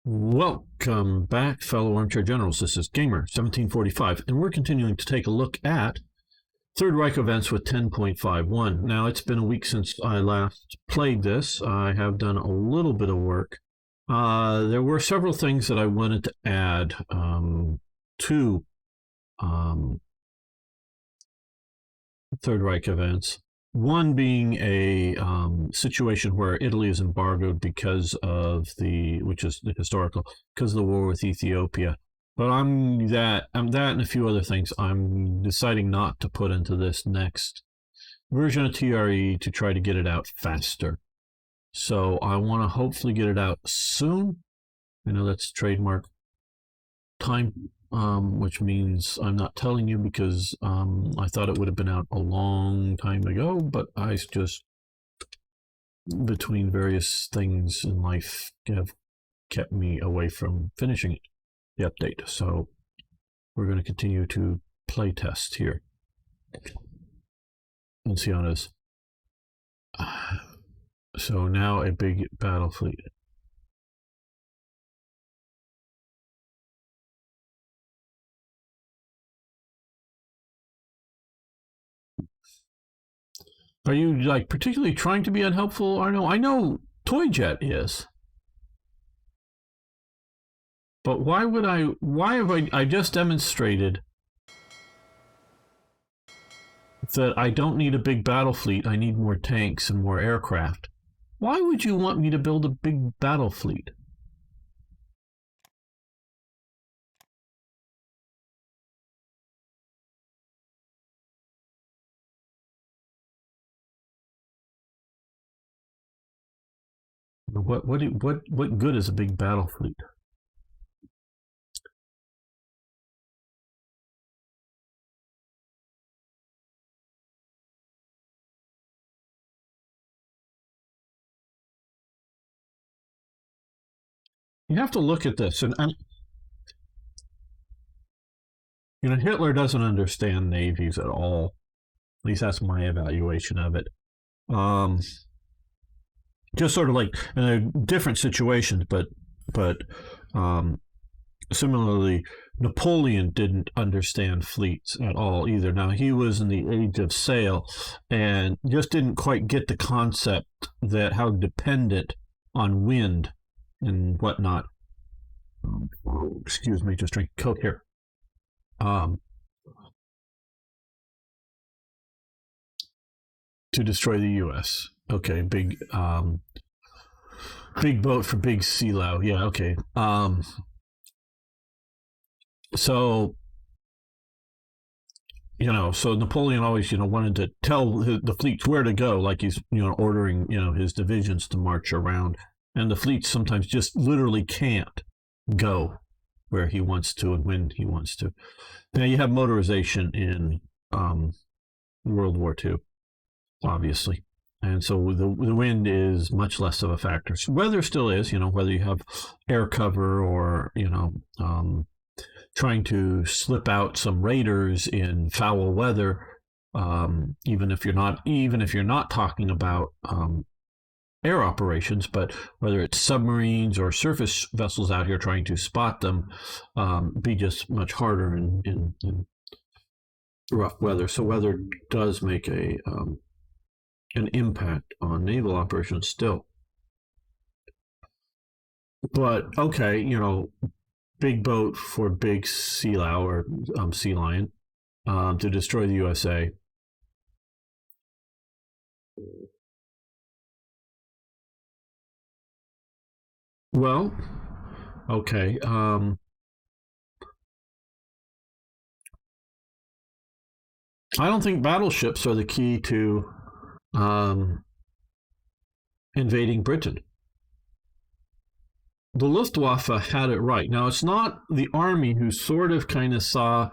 Welcome back, fellow armchair generals. This is Gamer 1745, and we're continuing to take a look at Third Reich Events with 10.51. Now, it's been a week since I last played this. I have done a little bit of work. There were several things that I wanted to add to Third Reich Events. One being a situation where Italy is embargoed because of which is the historical, because of the war with Ethiopia. But that and a few other things I'm deciding not to put into this next version of TRE to try to get it out faster. So I want to hopefully get it out soon. I know that's trademark time, which means I'm not telling you because I thought it would have been out a long time ago, but I just, between various things in life, have kept me away from finishing the update. So we're going to continue to play test here and see how it is. So now a big battle fleet. Are you like particularly trying to be unhelpful, Arno? I know Toyjet is. But why have I just demonstrated that I don't need a big battle fleet, I need more tanks and more aircraft. Why would you want me to build a big battle fleet? What good is a big battle fleet? You have to look at this, and you know, Hitler doesn't understand navies at all. At least that's my evaluation of it. Just sort of like in different situations, but similarly, Napoleon didn't understand fleets at all either. Now, he was in the age of sail and just didn't quite get the concept that how dependent on wind and whatnot. Excuse me, just drink Coke here. To destroy the U.S. Okay, big boat for big sea low. Yeah, okay. So, you know, so Napoleon always, you know, wanted to tell the fleets where to go, like he's, you know, ordering, you know, his divisions to march around. And the fleets sometimes just literally can't go where he wants to and when he wants to. Now, you have motorization in World War II, obviously. And so the wind is much less of a factor. So weather still is, you know, whether you have air cover or, you know, trying to slip out some raiders in foul weather, even if you're not talking about air operations, but whether it's submarines or surface vessels out here trying to spot them, be just much harder in rough weather. So weather does make an impact on naval operations still. But okay, you know, big boat for big sea low or sea lion to destroy the USA. Well, okay. I don't think battleships are the key to invading Britain. The Luftwaffe had it right. Now, it's not the army who sort of kind of saw,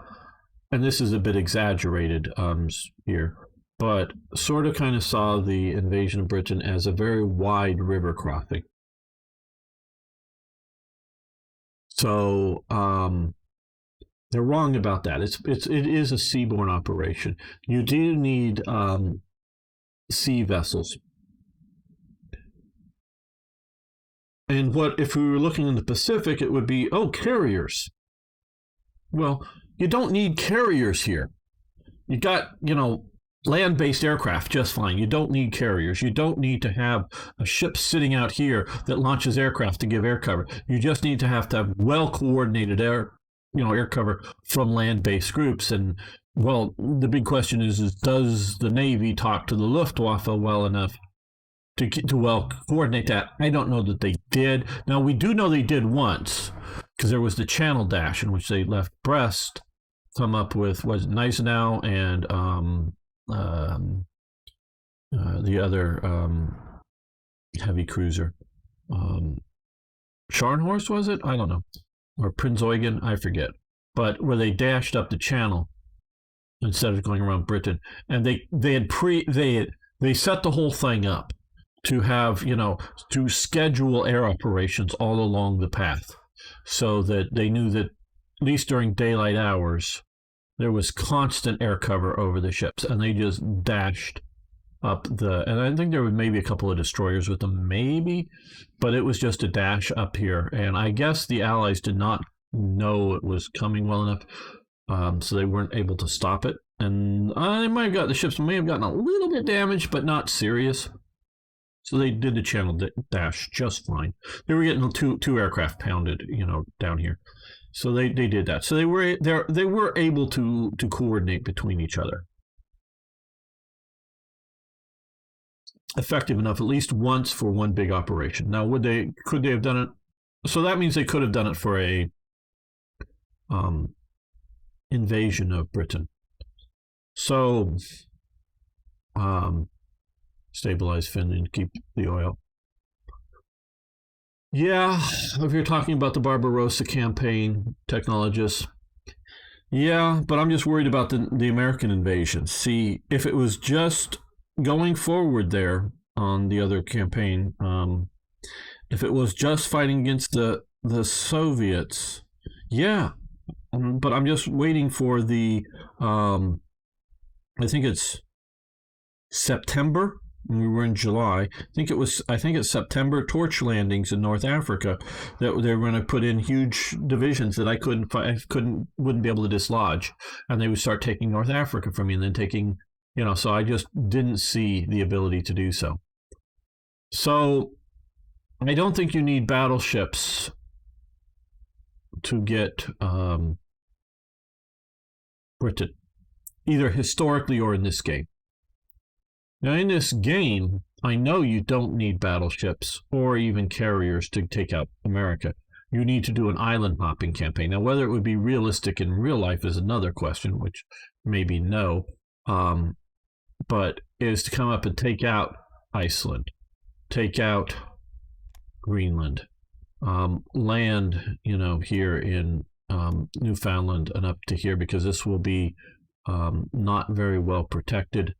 and this is a bit exaggerated here, but sort of kind of saw the invasion of Britain as a very wide river crossing. So they're wrong about that. It is a seaborne operation. You do need sea vessels. And what if we were looking in the Pacific, it would be, oh, carriers. Well, you don't need carriers here. You got, land-based aircraft just fine. You don't need carriers. You don't need to have a ship sitting out here that launches aircraft to give air cover. You just need to have well-coordinated air cover from land-based groups. And, well, the big question is does the Navy talk to the Luftwaffe well enough to well coordinate that? I don't know that they did. Now, we do know they did once, because there was the Channel Dash in which they left Brest, come up with, was it Gneisenau and the other heavy cruiser. Scharnhorst, was it? I don't know. Or Prinz Eugen, I forget. But where they dashed up the channel instead of going around Britain. And they set the whole thing up to have, to schedule air operations all along the path, so that they knew that at least during daylight hours, there was constant air cover over the ships, and they just dashed up and I think there were maybe a couple of destroyers with them, maybe, but it was just a dash up here. And I guess the Allies did not know it was coming well enough, so they weren't able to stop it. And the ships may have gotten a little bit damaged, but not serious. So they did the Channel Dash just fine. They were getting two aircraft pounded, down here. So they did that. So they were able to coordinate between each other. Effective enough, at least once, for one big operation. Now, could they have done it? So that means they could have done it for a invasion of Britain. So stabilize Finland, keep the oil. Yeah, if you're talking about the Barbarossa campaign, technologists. Yeah, but I'm just worried about the American invasion. See, if it was just going forward there on the other campaign, if it was just fighting against the Soviets, yeah. But I'm just waiting for the, I think it's September. We were in July. I think it's September, torch landings in North Africa that they were going to put in huge divisions that I wouldn't be able to dislodge, and they would start taking North Africa from me, and then taking, so I just didn't see the ability to do so. So I don't think you need battleships to get Britain, either historically or in this game. Now, in this game, I know you don't need battleships or even carriers to take out America. You need to do an island hopping campaign. Now, whether it would be realistic in real life is another question, which maybe no. But is to come up and take out Iceland, take out Greenland, land, here in Newfoundland and up to here, because this will be not very well protected.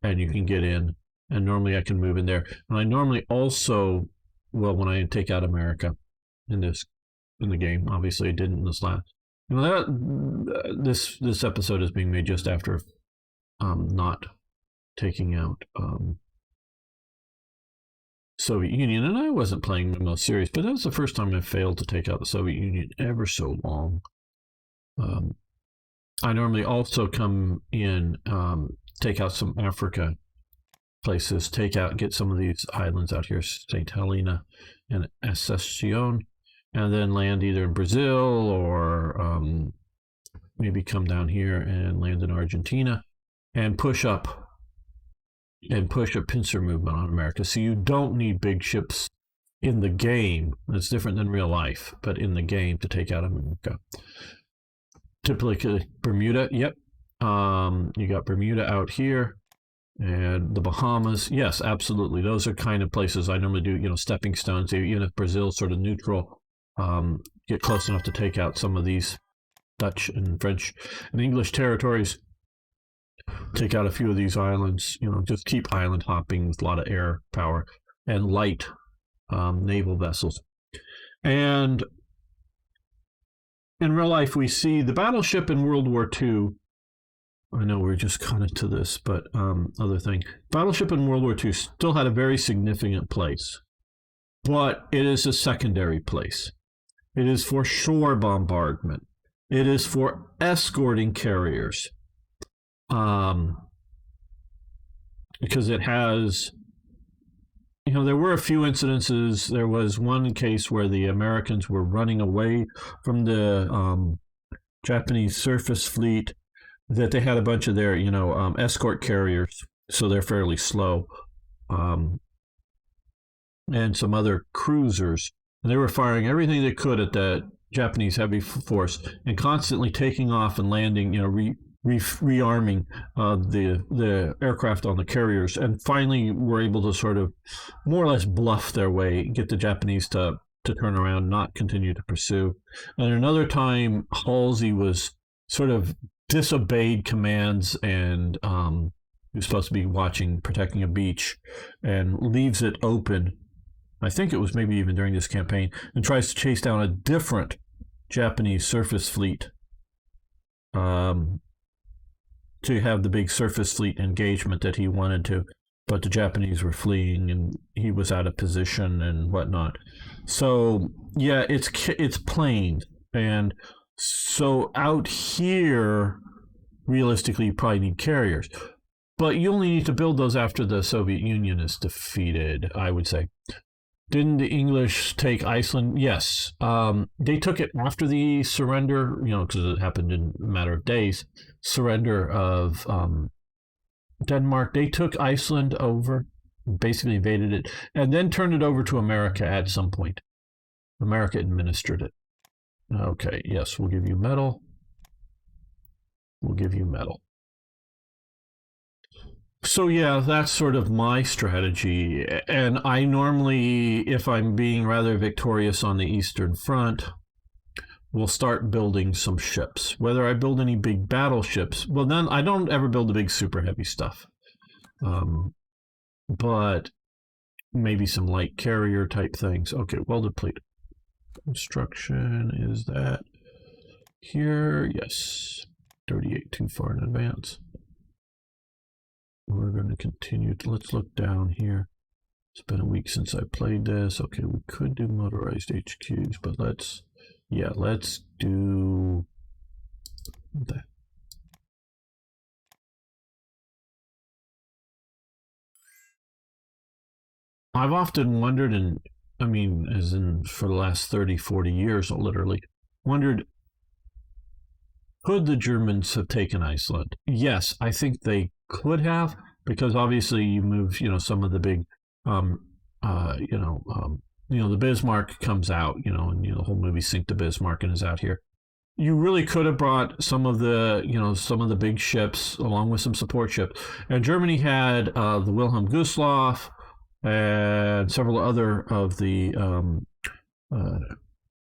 And you can get in, and normally I can move in there. And I normally also, when I take out America in the game, obviously I didn't in this last. This episode is being made just after not taking out Soviet Union, and I wasn't playing the most serious, but that was the first time I failed to take out the Soviet Union ever so long. I normally also come in, take out some Africa places, get some of these islands out here, St. Helena and Ascension, and then land either in Brazil or maybe come down here and land in Argentina and push a pincer movement on America. So you don't need big ships in the game. It's different than real life, but in the game to take out America. Typically Bermuda, yep. You got Bermuda out here, and the Bahamas. Yes, absolutely. Those are kind of places I normally do, stepping stones. Even if Brazil's sort of neutral, get close enough to take out some of these Dutch and French and English territories. Take out a few of these islands. Just keep island hopping with a lot of air power and light naval vessels. And in real life, we see the battleship in World War II. I know we're just kind of to this, but other thing. Battleship in World War II still had a very significant place. but it is a secondary place. It is for shore bombardment. It is for escorting carriers. Because it has, there were a few incidences. There was one case where the Americans were running away from the Japanese surface fleet, that they had a bunch of their, escort carriers, so they're fairly slow, and some other cruisers. And they were firing everything they could at that Japanese heavy force and constantly taking off and landing, rearming the aircraft on the carriers, and finally were able to sort of more or less bluff their way, get the Japanese to turn around, not continue to pursue. And another time, Halsey was sort of disobeyed commands, and he was supposed to be protecting a beach, and leaves it open. I think it was maybe even during this campaign, and tries to chase down a different Japanese surface fleet to have the big surface fleet engagement that he wanted to, but the Japanese were fleeing and he was out of position and whatnot. So yeah, it's plain, and so out here, realistically, you probably need carriers, but you only need to build those after the Soviet Union is defeated, I would say. Didn't the English take Iceland? Yes. They took it after the surrender, because it happened in a matter of days, surrender of Denmark. They took Iceland over, basically invaded it, and then turned it over to America at some point. America administered it. Okay, yes, we'll give you metal. We'll give you metal. So yeah, that's sort of my strategy. And I normally, if I'm being rather victorious on the Eastern Front, will start building some ships. Whether I build any big battleships, well, then I don't ever build the big super heavy stuff. But maybe some light carrier type things. Okay, welded plate. Construction, is that here? Yes. 38, too far in advance. We're going to continue. Let's look down here. It's been a week since I played this. Okay, we could do motorized HQs, but let's do that. I've often wondered, as in for the last 30, 40 years, literally, wondered, could the Germans have taken Iceland? Yes, I think they could have, because obviously you move, some of the big, the Bismarck comes out, and the whole movie Sink the Bismarck and is out here. You really could have brought some of the big ships along with some support ships. And Germany had the Wilhelm Gustloff and several other of the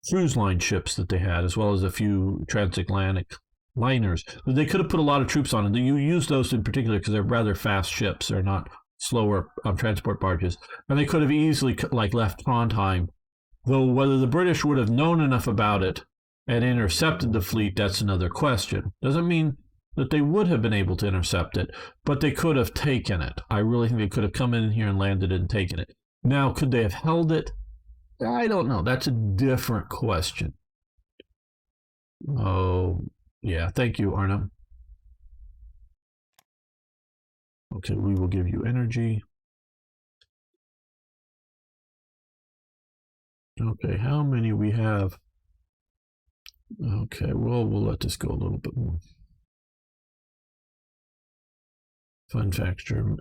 cruise line ships that they had, as well as a few transatlantic liners. They could have put a lot of troops on it. You use those in particular because they're rather fast ships. They're not slower transport barges. And they could have easily left Trondheim. Though whether the British would have known enough about it and intercepted the fleet, that's another question. Doesn't mean that they would have been able to intercept it, but they could have taken it. I really think they could have come in here and landed it and taken it. Now, could they have held it? I don't know. That's a different question. Oh, yeah. Thank you, Arnhem. Okay, we will give you energy. Okay, how many we have? Okay, well, we'll let this go a little bit more. Fun fact, German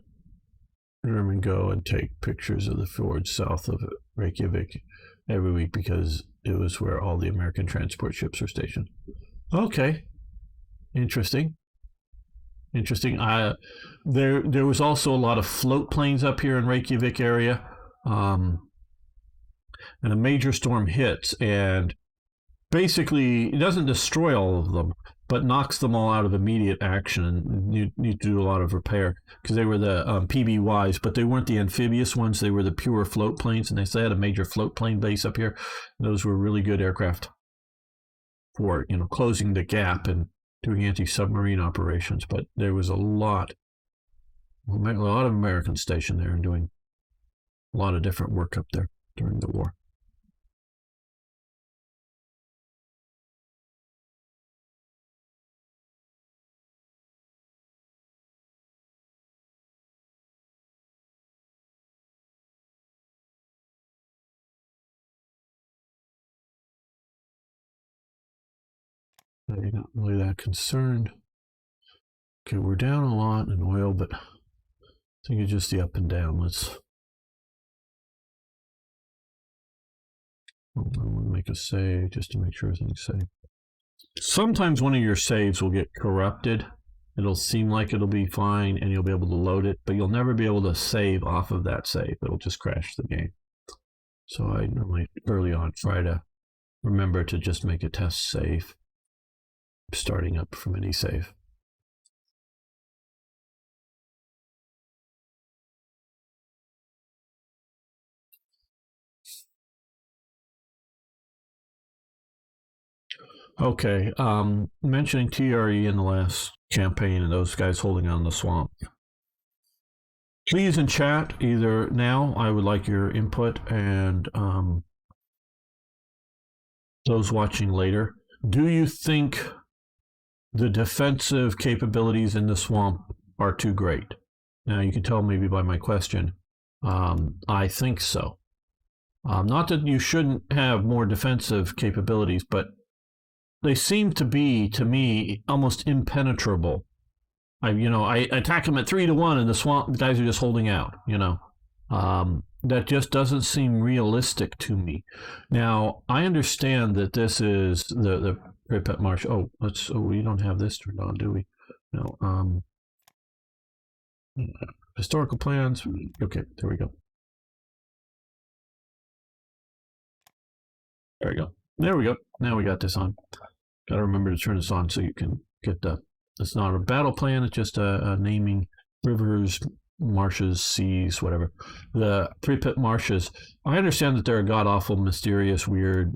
go and take pictures of the fjords south of Reykjavik every week because it was where all the American transport ships are stationed. Okay, interesting. There was also a lot of float planes up here in Reykjavik area, and a major storm hits, and basically it doesn't destroy all of them, but knocks them all out of immediate action, and you need to do a lot of repair because they were the PBYs, but they weren't the amphibious ones. They were the pure float planes, and they had a major float plane base up here. Those were really good aircraft for closing the gap and doing anti-submarine operations. But there was a lot of Americans stationed there and doing a lot of different work up there. during the war. You're not really that concerned. Okay, we're down a lot in oil, but I think it's just the up and down. Let's make a save just to make sure everything's safe. Sometimes one of your saves will get corrupted. It'll seem like it'll be fine and you'll be able to load it, but you'll never be able to save off of that save. It'll just crash the game. So I normally early on try to remember to just make a test save, starting up from any save. Okay, mentioning TRE in the last campaign and those guys holding on the swamp. Please in chat, either now, I would like your input, and those watching later. Do you think the defensive capabilities in the swamp are too great? Now, you can tell maybe by my question. I think so. Not that you shouldn't have more defensive capabilities, but they seem to be, to me, almost impenetrable. I attack them at 3-1, and the swamp guys are just holding out. That just doesn't seem realistic to me. Now, I understand that this is the Pripyat Marsh. Oh, we don't have this turned on, do we? No. Historical plans. Okay, there we go. There we go. There we go. Now we got this on. Got to remember to turn this on so you can get the. It's not a battle plan. It's just a naming rivers, marshes, seas, whatever. The Pripyat marshes. I understand that they're a god awful, mysterious, weird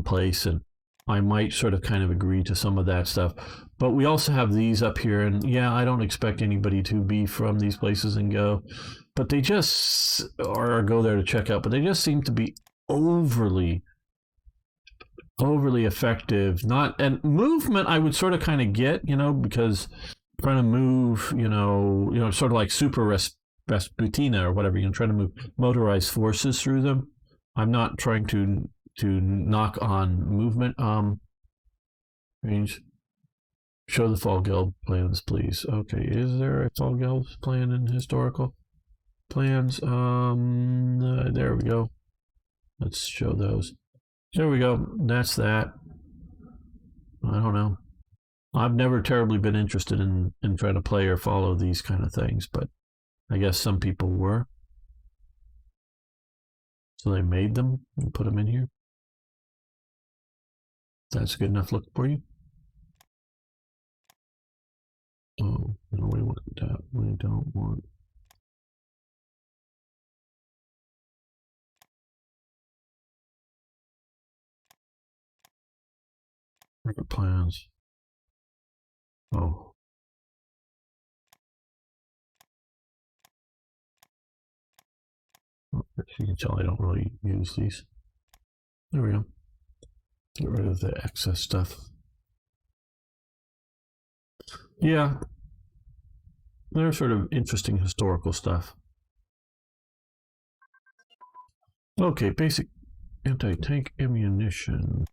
place, and I might sort of kind of agree to some of that stuff. But we also have these up here, and yeah, I don't expect anybody to be from these places and go, but they just or go there to check out. But they just seem to be overly effective. And movement I would sort of kind of get, because trying to move, sort of like super Rasputina or whatever, trying to move motorized forces through them. I'm not trying to knock on movement. Range. Show the Fall Guild plans, please. Okay, is there a Fall Guild plan in historical plans? There we go. Let's show those. There we go. That's that. I don't know. I've never terribly been interested in trying to play or follow these kind of things, but I guess some people were. So they made them and put them in here. That's a good enough look for you. Oh, no, we want that. We don't want. Market plans. Oh. As you can tell, I don't really use these. There we go. Get rid of the excess stuff. Yeah. They're sort of interesting historical stuff. Okay, basic anti-tank ammunition.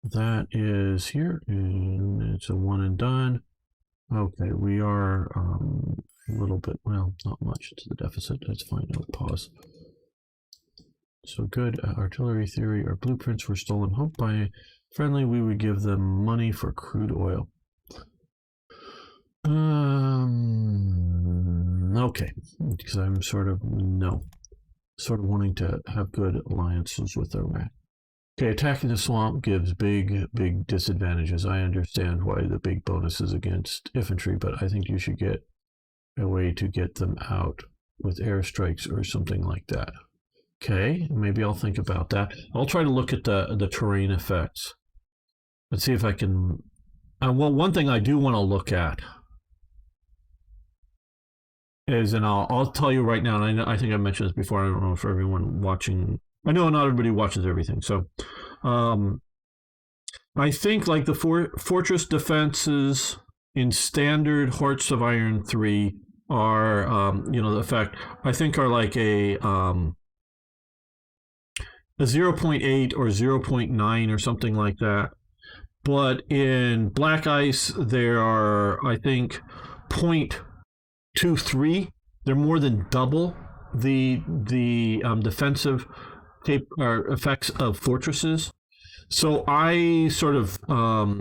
That is here, and it's a one and done. Okay, we are a little bit, well, not much to the deficit. That's fine. I'll pause. So good. Artillery theory. Our blueprints were stolen. Hoped by friendly we would give them money for crude oil. Okay, because I'm sort of wanting to have good alliances with Iraq. Okay, attacking the swamp gives big disadvantages. I understand why the big bonus is against infantry, but I think you should get a way to get them out with airstrikes or something like that. Okay, maybe I'll think about that. I'll try to look at the terrain effects. Let's see if I can. Well, one thing I do want to look at is, and I'll tell you right now, and I think I mentioned this before. I don't know if everyone watching I know not everybody watches everything. So I think like the fortress defenses in standard Hearts of Iron 3 are, the fact, I think are like a 0.8 or 0.9 or something like that. But in Black Ice, there are, I think, 0.23. They're more than double the defensive effects of fortresses. So I sort of,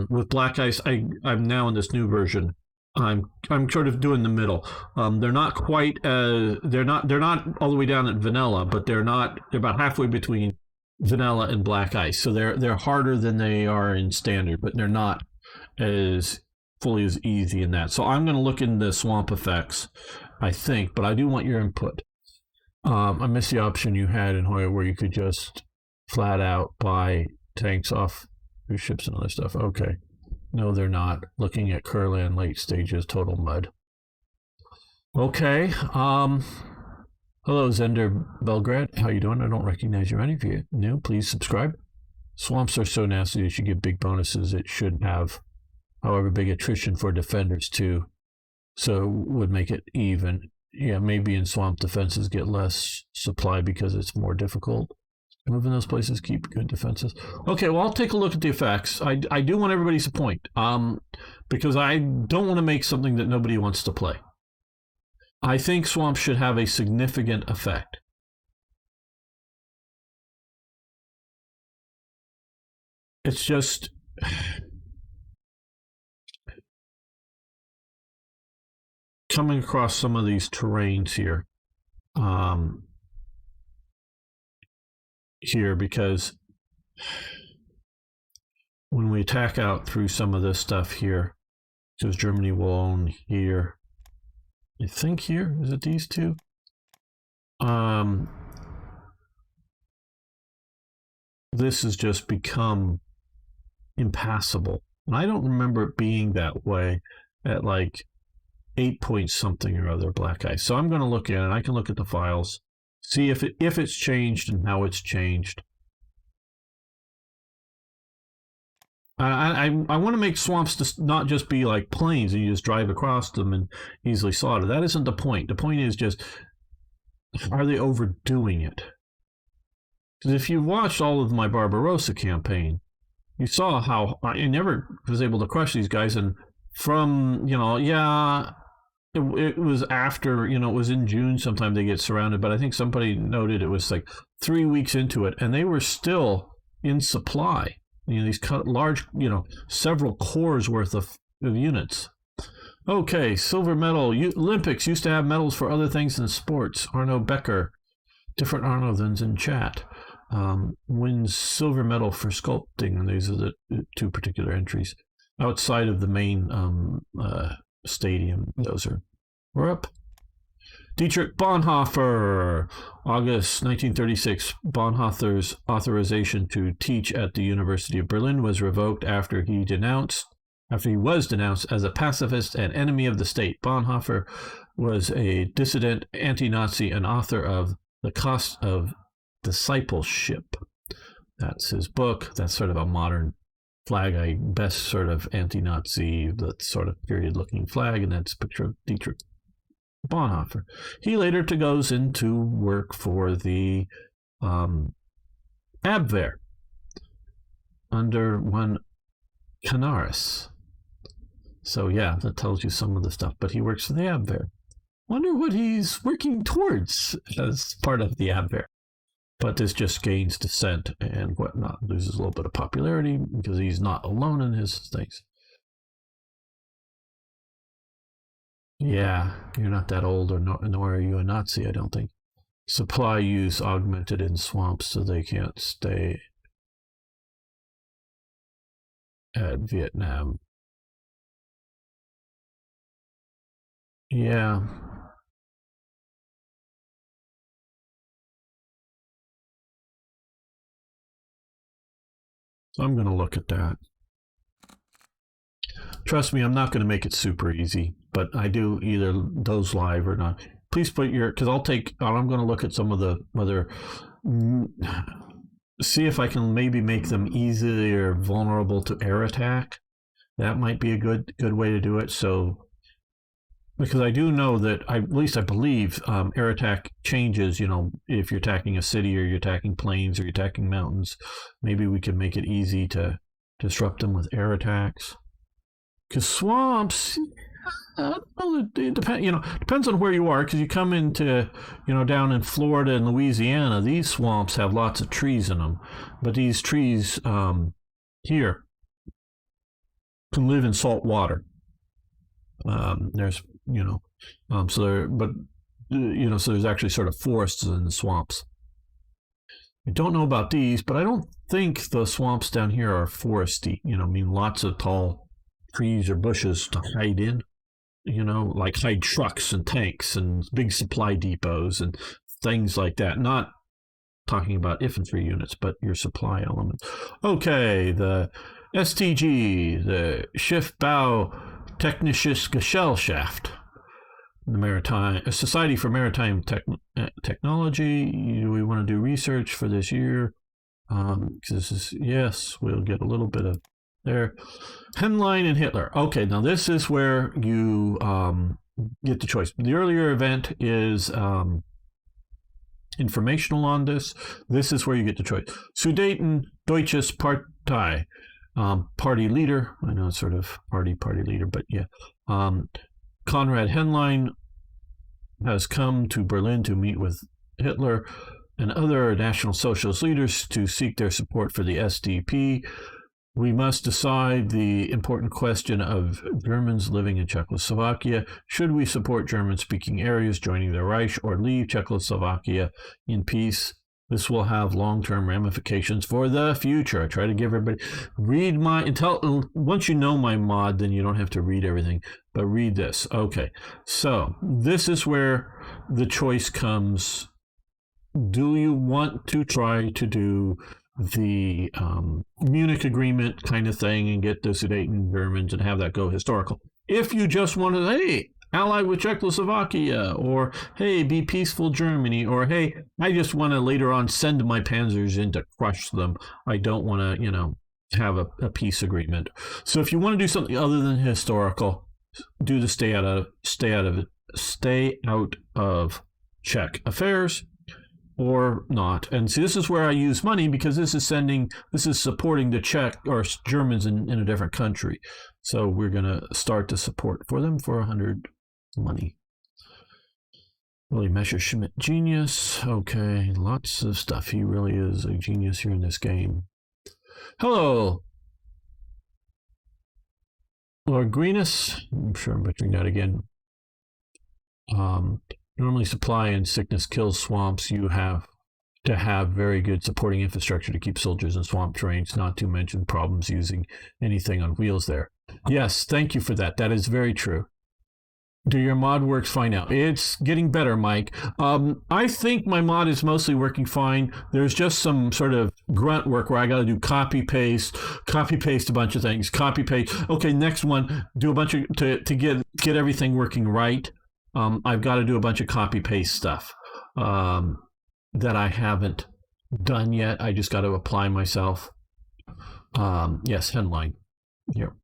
with Black Ice, I'm now in this new version. I'm sort of doing the middle. They're not quite they're not all the way down at vanilla, but they're about halfway between vanilla and Black Ice. So they're harder than they are in standard, but they're not as fully as easy in that. So I'm going to look in the swamp effects, I think, but I do want your input. I missed the option you had in Hoya where you could just flat out buy tanks off your ships and other stuff. Okay. No, they're not. Looking at Kurland late stages, total mud. Okay. Hello, Zender Belgrade. How you doing? I don't recognize you. Any of you new, please subscribe. Swamps are so nasty, you should give big bonuses. It should have, however, big attrition for defenders too. So would make it even. Yeah, maybe in swamp defenses get less supply because it's more difficult. Moving those places, keep good defenses. Okay, well, I'll take a look at the effects. I do want everybody's point, because I don't want to make something that nobody wants to play. I think swamps should have a significant effect. It's just coming across some of these terrains here. Because when we attack out through some of this stuff here, because Germany will own here, I think here, is it these two? This has just become impassable. And I don't remember it being that way at like 8 point something or other Black Ice. So I'm going to look at it. I can look at the files, see if it's changed and how it's changed. I want to make swamps not just be like plains and you just drive across them and easily slaughter. That isn't the point. The point is just, are they overdoing it? Because if you watched all of my Barbarossa campaign, you saw how I never was able to crush these guys. And from, it was after, it was in June sometime they get surrounded. But I think somebody noted it was like 3 weeks into it, and they were still in supply. These large, several corps worth of units. Okay, silver medal. Olympics used to have medals for other things than sports. Arno Becker, different Arno than's in chat, wins silver medal for sculpting. And these are the two particular entries. Outside of the main stadium, we're up. Dietrich Bonhoeffer, August 1936. Bonhoeffer's authorization to teach at the University of Berlin was revoked after he was denounced as a pacifist and enemy of the state. Bonhoeffer was a dissident, anti-Nazi, and author of The Cost of Discipleship. That's his book. That's sort of a modern flag, best sort of anti-Nazi, the sort of period-looking flag, and that's a picture of Dietrich Bonhoeffer. He later goes into work for the Abwehr under one Canaris. So yeah, that tells you some of the stuff. But he works for the Abwehr. Wonder what he's working towards as part of the Abwehr. But this just gains descent and whatnot, loses a little bit of popularity because he's not alone in his things. Yeah, you're not that old, nor are you a Nazi, I don't think. Supply use augmented in swamps so they can't stay at Vietnam. Yeah. So I'm going to look at that. Trust me, I'm not going to make it super easy, but I do either those live or not. Please put because I'm going to look at some of the other see if I can maybe make them easier vulnerable to air attack. That might be a good way to do it. So, because I do know that, at least I believe, air attack changes, if you're attacking a city or you're attacking planes or you're attacking mountains, maybe we can make it easy to disrupt them with air attacks. Because swamps, it depends on where you are, because you come into, down in Florida and Louisiana, these swamps have lots of trees in them. But these trees here can live in salt water. There's, so there's actually sort of forests in the swamps. I don't know about these, but I don't think the swamps down here are foresty. Lots of tall trees or bushes to hide in, like hide trucks and tanks and big supply depots and things like that. Not talking about infantry units, but your supply elements. Okay, the STG, the Schiffbau Technisches Gesellschaft, the Maritime Society for Maritime Technology. Do we want to do research for this year? Yes, we'll get a little bit of there. Henlein and Hitler. Okay, now this is where you get the choice. The earlier event is informational on this. This is where you get the choice. Sudeten Deutsches Partei. Party leader. I know it's sort of party leader, but yeah. Konrad Henlein has come to Berlin to meet with Hitler and other National Socialist leaders to seek their support for the SDP. We must decide the important question of Germans living in Czechoslovakia. Should we support German-speaking areas joining the Reich or leave Czechoslovakia in peace? This will have long-term ramifications for the future. I try to give everybody, once you know my mod, then you don't have to read everything, but read this. Okay, so this is where the choice comes. Do you want to try to do the Munich Agreement kind of thing and get the Sudeten Germans and have that go historical? If you just want to, hey, ally with Czechoslovakia, or hey, be peaceful Germany, or hey, I just want to later on send my panzers in to crush them. I don't want to, have a peace agreement. So if you want to do something other than historical, do the stay out of Czech affairs, or not. And see, this is where I use money, because this is supporting the Czech or Germans in a different country. So we're going to start to support for them for 100 money. Willie Messerschmitt, genius. Okay, lots of stuff. He really is a genius here in this game. Hello, Lord Greenus. I'm sure I'm butchering that again. Normally supply and sickness kills swamps. You have to have very good supporting infrastructure to keep soldiers in swamp terrains, not to mention problems using anything on wheels there. Yes, thank you for that. That is very true. Do your mod works fine now? It's getting better, Mike. I think my mod is mostly working fine. There's just some sort of grunt work where I got to do copy paste a bunch of things, copy paste. Okay, next one, do a bunch of to get everything working right. I've got to do a bunch of copy paste stuff that I haven't done yet. I just got to apply myself. Yes, headline here.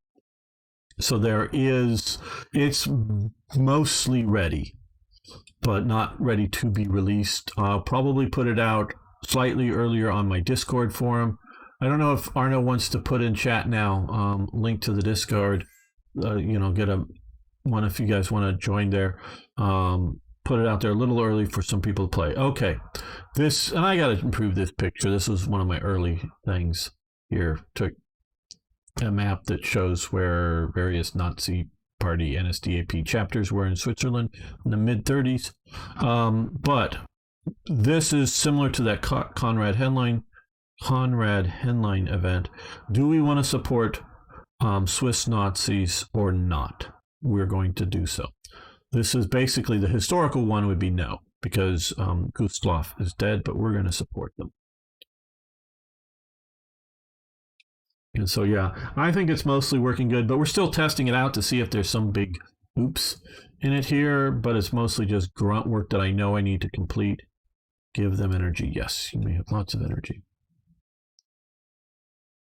So it's mostly ready, but not ready to be released. I'll probably put it out slightly earlier on my Discord forum. I don't know if Arno wants to put in chat now, link to the Discord, get one if you guys want to join there. Put it out there a little early for some people to play. Okay, and I got to improve this picture. This was one of my early things here. Took a map that shows where various Nazi Party NSDAP chapters were in Switzerland in the mid-30s. But this is similar to that Konrad Henlein event. Do we want to support Swiss Nazis or not? We're going to do so. This is basically the historical one would be no, because Gustav is dead, but we're going to support them. And so, yeah, I think it's mostly working good, but we're still testing it out to see if there's some big oops in it here, but it's mostly just grunt work that I know I need to complete. Give them energy. Yes, you may have lots of energy.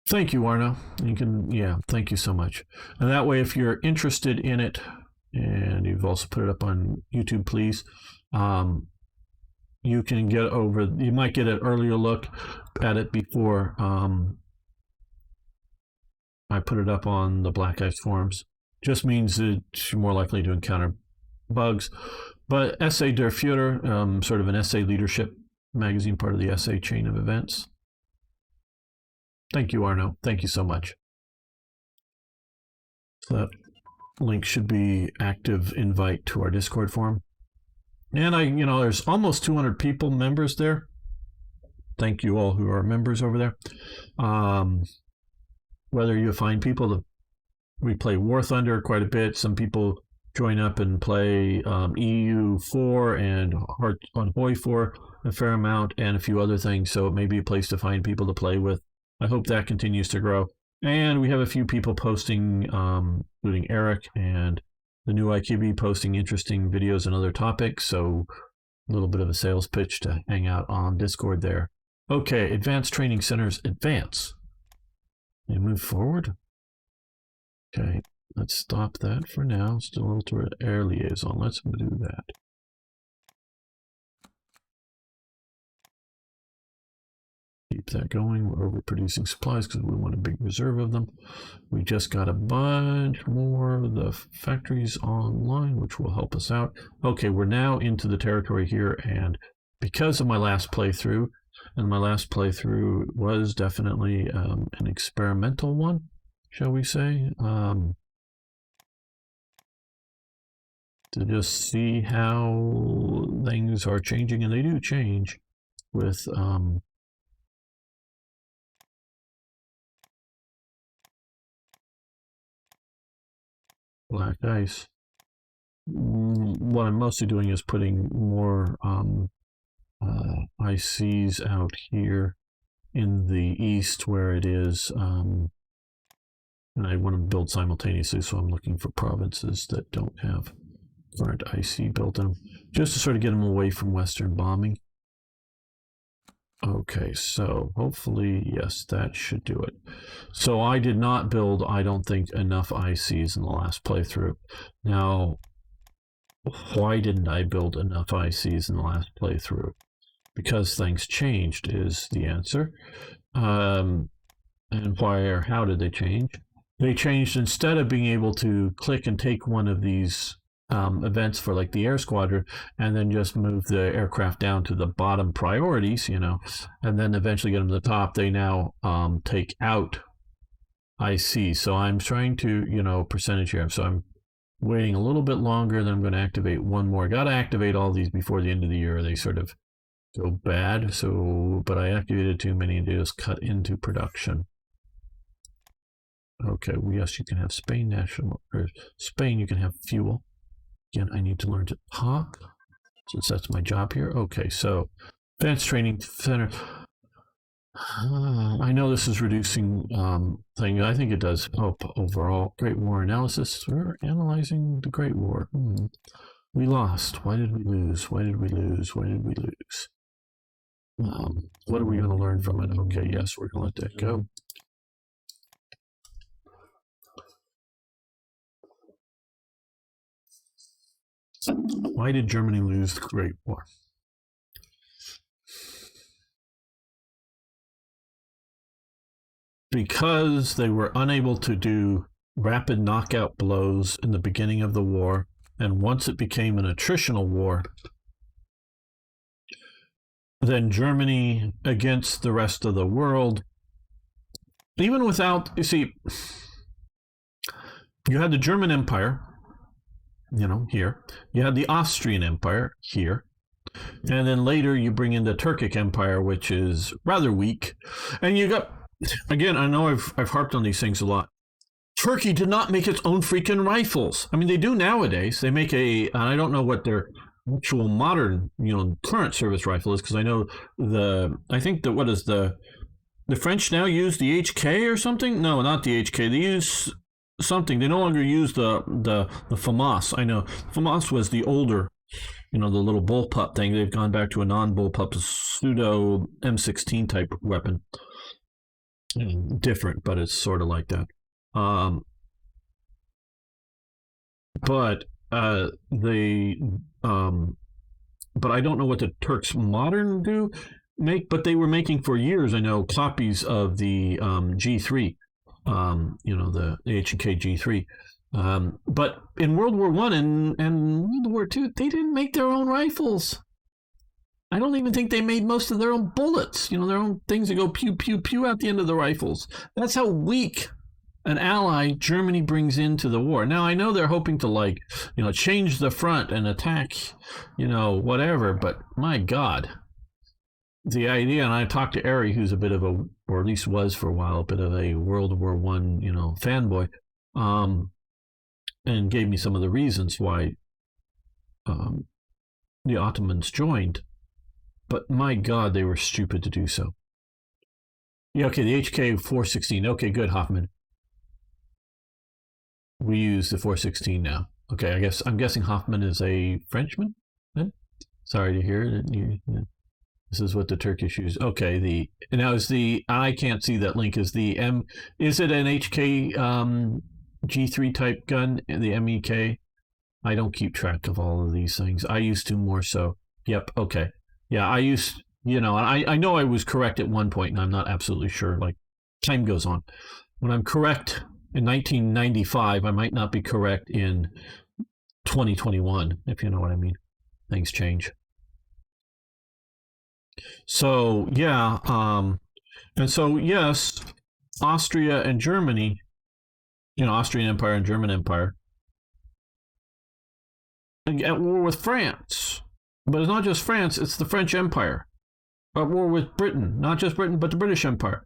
Thank you, Arno. You can, yeah, thank you so much. And that way, if you're interested in it, and you've also put it up on YouTube, please, you can get over, you might get an earlier look at it before I put it up on the Black Ice forums. Just means that you're more likely to encounter bugs. But Essay der Führer, sort of an essay leadership magazine, part of the essay chain of events. Thank you, Arno. Thank you so much. So that link should be active invite to our Discord forum. And there's almost 200 people, members there. Thank you all who are members over there. Whether you find people, we play War Thunder quite a bit. Some people join up and play EU4 and Heart on Hoy 4 a fair amount, and a few other things. So it may be a place to find people to play with. I hope that continues to grow. And we have a few people posting, including Eric and the new IQB, posting interesting videos and other topics. So a little bit of a sales pitch to hang out on Discord there. Okay, Advanced Training Centers advance. And move forward. Okay, let's stop that for now. Still a little to air liaison. Let's do that. Keep that going. We're overproducing supplies because we want a big reserve of them. We just got a bunch more of the factories online, which will help us out. Okay, we're now into the territory here, and because of my last playthrough, and my last playthrough was definitely an experimental one, shall we say, to just see how things are changing, and they do change with Black Ice. What I'm mostly doing is putting more ICs out here in the east where it is, and I want to build simultaneously, so I'm looking for provinces that don't have current IC built in them, just to sort of get them away from Western bombing. Okay, so hopefully, yes, that should do it. So I did not build, I don't think, enough ICs in the last playthrough. Now, why didn't I build enough ICs in the last playthrough? Because things changed is the answer. And why or how did they change? They changed, instead of being able to click and take one of these events for like the air squadron and then just move the aircraft down to the bottom priorities, and then eventually get them to the top, they now take out IC. So I'm trying to, percentage here. So I'm waiting a little bit longer, then I'm going to activate one more. Got to activate all these before the end of the year. They sort of go bad. So, but I activated too many and they just cut into production. Okay, well, yes, you can have Spain national, or Spain, you can have fuel. Again, I need to learn to talk, since that's my job here. Okay, so Advanced Training Center. I know this is reducing thing. I think it does help overall. Great War analysis. We're analyzing the Great War. We lost. Why did we lose? Why did we lose? Why did we lose? What are we going to learn from it? Okay, yes, we're going to let that go. Why did Germany lose the Great War? Because they were unable to do rapid knockout blows in the beginning of the war, and once it became an attritional war, then Germany against the rest of the world, even without, you see, you had the German Empire, here. You had the Austrian Empire here. And then later you bring in the Turkic Empire, which is rather weak. And you got, again, I know I've harped on these things a lot. Turkey did not make its own freaking rifles. I mean, they do nowadays. They make and I don't know what their actual modern, current service rifle is, because I know I think that, what is the French now use the HK or something? No, not the HK. They use something. They no longer use the FAMAS. I know FAMAS was the older the little bullpup thing. They've gone back to a non-bullpup pseudo M16 type weapon. Different, but it's sort of like that. But I don't know what the Turks modern but they were making for years, I know, copies of the G3, the H&K G3. But in World War I and World War II, they didn't make their own rifles. I don't even think they made most of their own bullets, their own things that go pew, pew, pew out the end of the rifles. That's how weak an ally Germany brings into the war. Now, I know they're hoping to, change the front and attack, whatever, but my God. The idea, and I talked to Ari, who's a bit of or at least was for a while, a bit of a World War I, fanboy, and gave me some of the reasons why the Ottomans joined. But my God, they were stupid to do so. Yeah, okay, the HK 416. Okay, good, Hoffman. We use the 416 now. Okay, I'm guessing Hoffman is a Frenchman? Sorry to hear that. This is what the Turkish use. Okay, I can't see that link. Is it an HK G3 type gun, the MEK? I don't keep track of all of these things. I used to more so. Yep, okay. Yeah, I used, and I know I was correct at one point, and I'm not absolutely sure. Like, time goes on. When I'm correct in 1995, I might not be correct in 2021, if you know what I mean. Things change. So, yeah, and so, yes, Austria and Germany, Austrian Empire and German Empire, at war with France. But it's not just France, it's the French Empire. At war with Britain, not just Britain, but the British Empire.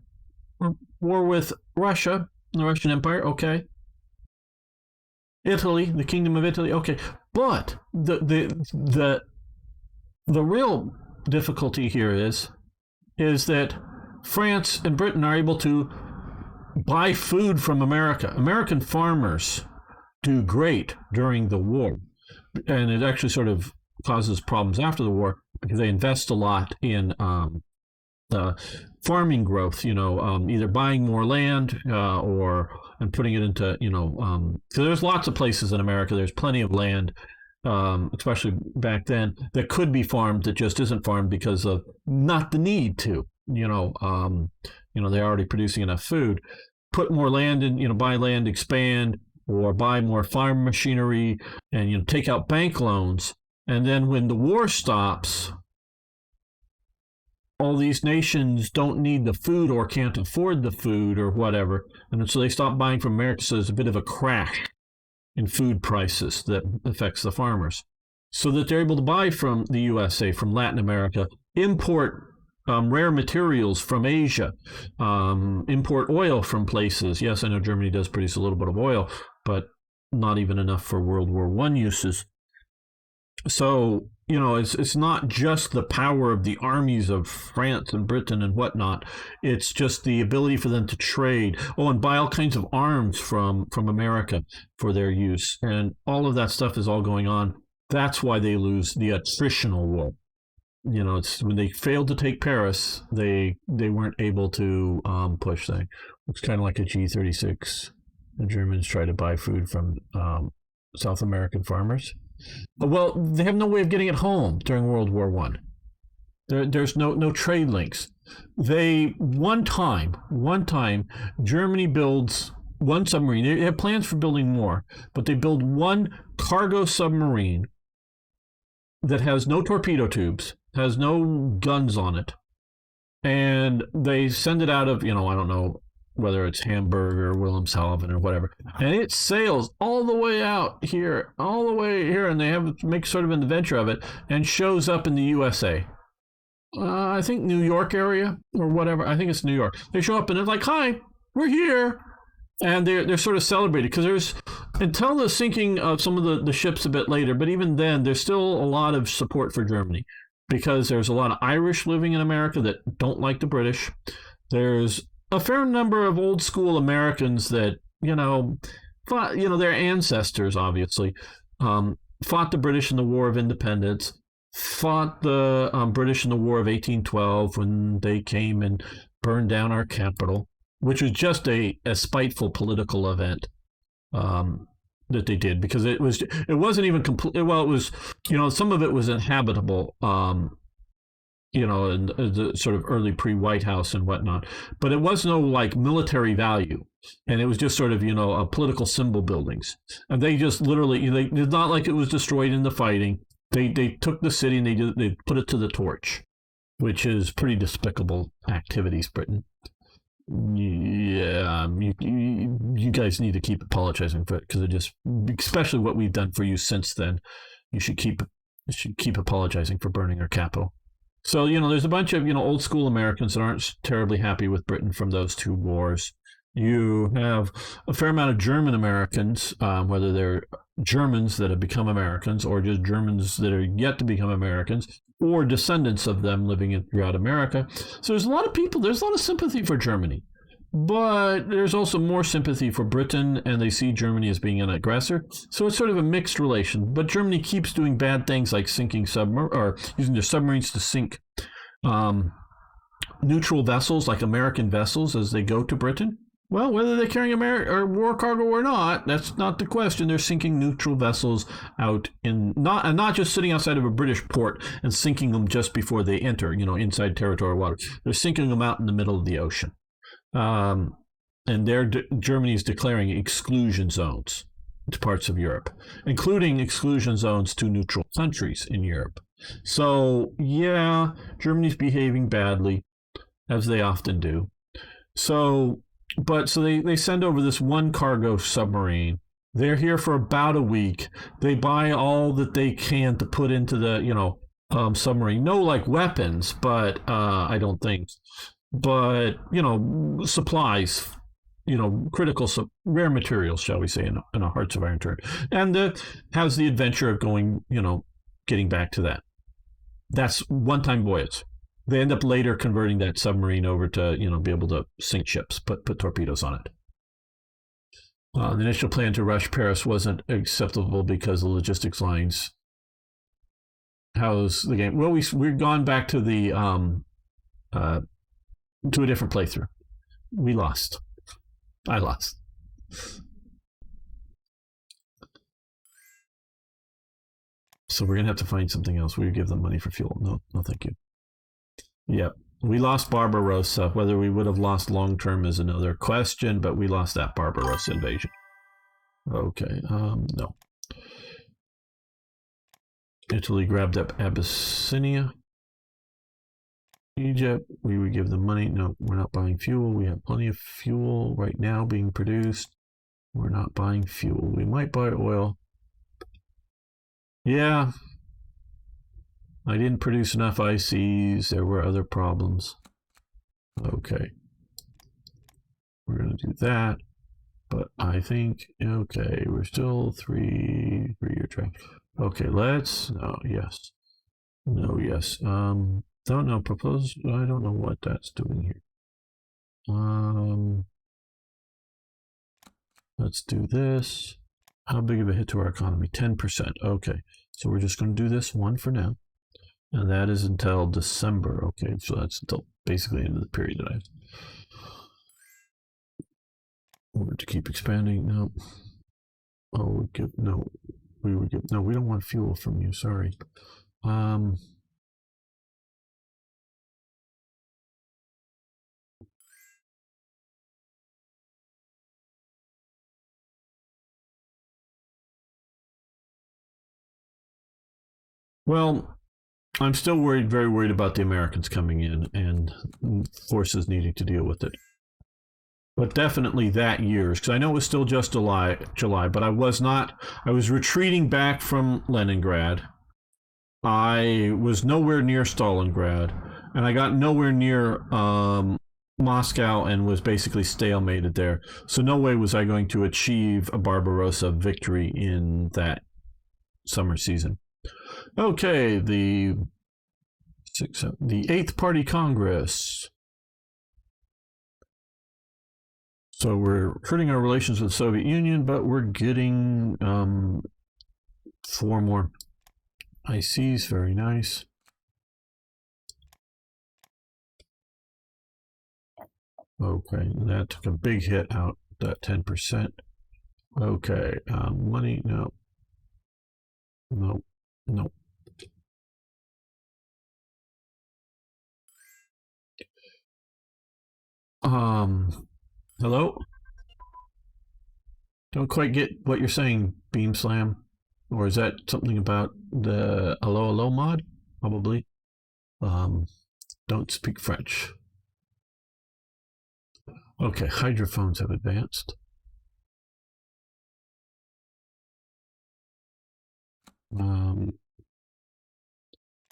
War with Russia, the Russian Empire, okay. Italy, the Kingdom of Italy, okay. But the real difficulty here is that France and Britain are able to buy food from America. American farmers do great during the war. And it actually sort of causes problems after the war because they invest a lot in farming growth, either buying more land and putting it into, so there's lots of places in America. There's plenty of land, especially back then, that could be farmed that just isn't farmed because of not the need to, they're already producing enough food. Put more land in, buy land, expand, or buy more farm machinery and, take out bank loans. And then when the war stops, all these nations don't need the food or can't afford the food or whatever. And so they stop buying from America. So there's a bit of a crash in food prices that affects the farmers. So that they're able to buy from the USA, from Latin America, import rare materials from Asia, import oil from places. Yes, I know Germany does produce a little bit of oil, but not even enough for World War I uses. So, it's not just the power of the armies of France and Britain and whatnot. It's just the ability for them to trade. Oh, and buy all kinds of arms from America for their use. And all of that stuff is all going on. That's why they lose the attritional war. It's when they failed to take Paris, they weren't able to push things. It's kind of like a G36. The Germans try to buy food from South American farmers. Well, they have no way of getting it home during World War I. There's no trade links. One time, Germany builds one submarine. They have plans for building more, but they build one cargo submarine that has no torpedo tubes, has no guns on it, and they send it out of, I don't know, whether it's Hamburg or Wilhelmshaven or whatever. And it sails all the way out here, and they make sort of an adventure of it, and shows up in the USA. I think New York area or whatever. I think it's New York. They show up and they're like, "Hi, we're here." And they're sort of celebrated because there's, until the sinking of some of the ships a bit later, but even then, there's still a lot of support for Germany because there's a lot of Irish living in America that don't like the British. There's a fair number of old school Americans that, their ancestors, obviously, fought the British in the War of Independence, fought the British in the War of 1812 when they came and burned down our capital, which was just a spiteful political event. That they did, because it wasn't even complete. Well, it was, some of it was inhabitable, in the sort of early pre-White House and whatnot, but it was no like military value, and it was just sort of a political symbol buildings, and they just literally, it's not like it was destroyed in the fighting. They took the city and they put it to the torch, which is pretty despicable activities, Britain. Yeah, you guys need to keep apologizing for it, because it just, especially what we've done for you since then. You should keep apologizing for burning our capital. So there's a bunch of old school Americans that aren't terribly happy with Britain from those two wars. You have a fair amount of German Americans, whether they're Germans that have become Americans or just Germans that are yet to become Americans, or descendants of them living throughout America. So there's a lot of sympathy for Germany, but there's also more sympathy for Britain, and they see Germany as being an aggressor. So it's sort of a mixed relation, but Germany keeps doing bad things like using their submarines to sink neutral vessels, like American vessels, as they go to Britain. Well, whether they're carrying war cargo or not, that's not the question. They're sinking neutral vessels out not just sitting outside of a British port and sinking them just before they enter, inside territorial water. They're sinking them out in the middle of the ocean. And Germany is declaring exclusion zones to parts of Europe, including exclusion zones to neutral countries in Europe. So, yeah, Germany's behaving badly, as they often do. So they send over this one cargo submarine. They're here for about a week. They buy all that they can to put into the, submarine. No, like weapons, but I don't think. But, supplies, critical, rare materials, shall we say, in a Hearts of Iron turret. And has the adventure of going, getting back to that. That's one-time voyage. They end up later converting that submarine over to, be able to sink ships, put torpedoes on it. The initial plan to rush Paris wasn't acceptable because the logistics lines. How's the game? Well, we've gone back to the to a different playthrough. We lost. I lost. So we're gonna have to find something else. We give them money for fuel. No, thank you. Yep. We lost Barbarossa. Whether we would have lost long term is another question, but we lost that Barbarossa invasion. Okay, no. Italy grabbed up Abyssinia. Egypt, we would give them money. No, we're not buying fuel. We have plenty of fuel right now being produced. We're not buying fuel. We might buy oil. Yeah. I didn't produce enough ICs. There were other problems. Okay. We're going to do that. But I think, okay, we're still three-year track. Okay, yes. No, yes. Don't know, propose, I don't know what that's doing here. Let's do this. How big of a hit to our economy? 10%. Okay, so we're just going to do this one for now. And that is until December. Okay, so that's until basically the end of the period that I have. We're to keep expanding. No. Oh, we don't want fuel from you. Sorry. Well, I'm still very worried about the Americans coming in and forces needing to deal with it. But definitely that year, because I know it was still just July, but I was retreating back from Leningrad. I was nowhere near Stalingrad, and I got nowhere near Moscow and was basically stalemated there. So no way was I going to achieve a Barbarossa victory in that summer season. Okay, the Eighth Party Congress. So we're hurting our relations with the Soviet Union, but we're getting 4 more ICs, very nice. Okay, that took a big hit out, that 10%. Okay, money, no. No, no. Hello? Don't quite get what you're saying, Beam Slam. Or is that something about the Allo Allo mod? Probably. Don't speak French. Okay, hydrophones have advanced.